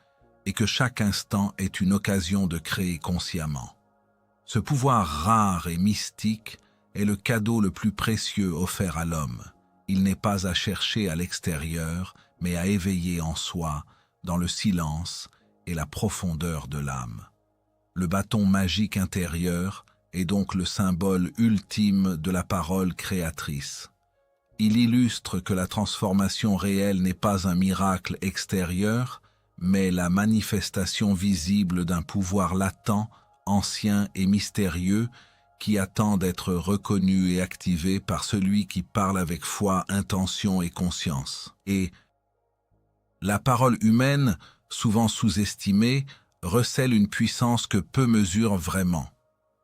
et que chaque instant est une occasion de créer consciemment. Ce pouvoir rare et mystique est le cadeau le plus précieux offert à l'homme. Il n'est pas à chercher à l'extérieur, mais à éveiller en soi, dans le silence et la profondeur de l'âme. Le bâton magique intérieur est donc le symbole ultime de la parole créatrice. Il illustre que la transformation réelle n'est pas un miracle extérieur, mais la manifestation visible d'un pouvoir latent, ancien et mystérieux, qui attend d'être reconnu et activé par celui qui parle avec foi, intention et conscience. Et la parole humaine, souvent sous-estimée, recèle une puissance que peu mesurent vraiment.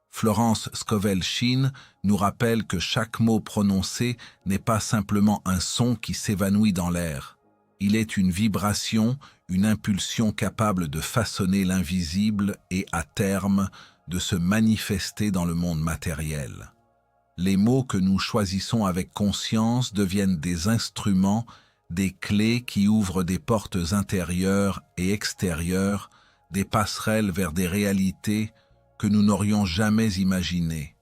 Florence Scovel-Shinn nous rappelle que chaque mot prononcé n'est pas simplement un son qui s'évanouit dans l'air. Il est une vibration, une impulsion capable de façonner l'invisible et, à terme, de se manifester dans le monde matériel. Les mots que nous choisissons avec conscience deviennent des instruments, des clés qui ouvrent des portes intérieures et extérieures, des passerelles vers des réalités que nous n'aurions jamais imaginées.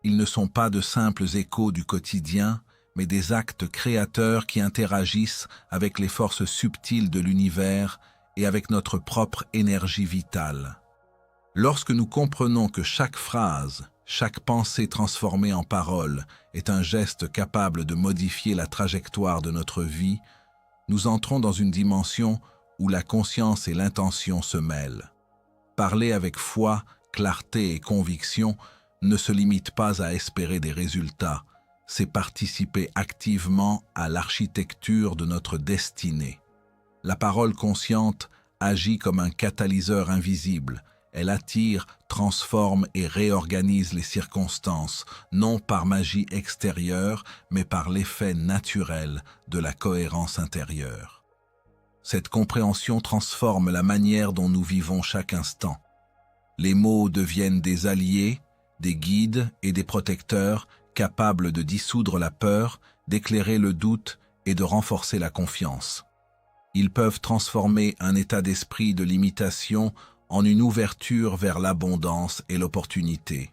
Ils ne sont pas de simples échos du quotidien, mais des actes créateurs qui interagissent avec les forces subtiles de l'univers et avec notre propre énergie vitale. Lorsque nous comprenons que chaque phrase, chaque pensée transformée en parole est un geste capable de modifier la trajectoire de notre vie, nous entrons dans une dimension où la conscience et l'intention se mêlent. Parler avec foi, clarté et conviction ne se limite pas à espérer des résultats, c'est participer activement à l'architecture de notre destinée. La parole consciente agit comme un catalyseur invisible. Elle attire, transforme et réorganise les circonstances, non par magie extérieure, mais par l'effet naturel de la cohérence intérieure. Cette compréhension transforme la manière dont nous vivons chaque instant. Les mots deviennent des alliés, des guides et des protecteurs capables de dissoudre la peur, d'éclairer le doute et de renforcer la confiance. Ils peuvent transformer un état d'esprit de limitation en une ouverture vers l'abondance et l'opportunité.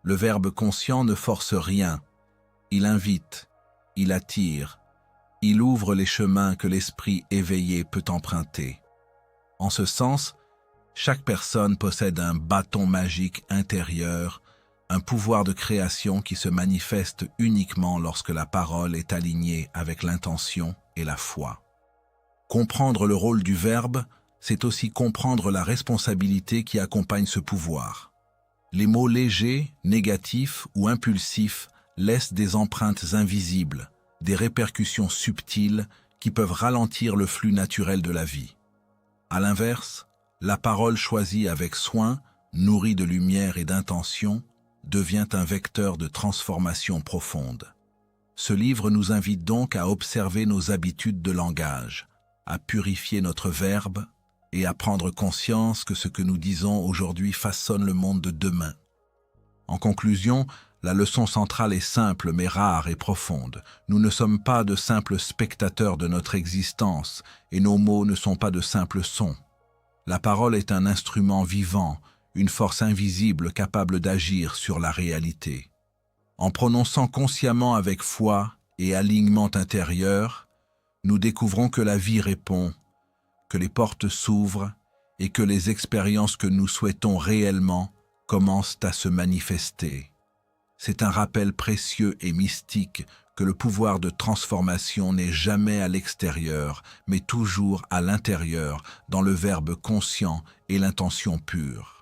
Le verbe conscient ne force rien. Il invite, il attire, il ouvre les chemins que l'esprit éveillé peut emprunter. En ce sens, chaque personne possède un bâton magique intérieur, un pouvoir de création qui se manifeste uniquement lorsque la parole est alignée avec l'intention et la foi. Comprendre le rôle du verbe, c'est aussi comprendre la responsabilité qui accompagne ce pouvoir. Les mots légers, négatifs ou impulsifs laissent des empreintes invisibles, des répercussions subtiles qui peuvent ralentir le flux naturel de la vie. À l'inverse, la parole choisie avec soin, nourrie de lumière et d'intention, devient un vecteur de transformation profonde. Ce livre nous invite donc à observer nos habitudes de langage, à purifier notre verbe et à prendre conscience que ce que nous disons aujourd'hui façonne le monde de demain. En conclusion, la leçon centrale est simple mais rare et profonde. Nous ne sommes pas de simples spectateurs de notre existence et nos mots ne sont pas de simples sons. La parole est un instrument vivant, une force invisible capable d'agir sur la réalité. En prononçant consciemment avec foi et alignement intérieur, nous découvrons que la vie répond, que les portes s'ouvrent et que les expériences que nous souhaitons réellement commencent à se manifester. C'est un rappel précieux et mystique que le pouvoir de transformation n'est jamais à l'extérieur, mais toujours à l'intérieur, dans le verbe conscient et l'intention pure.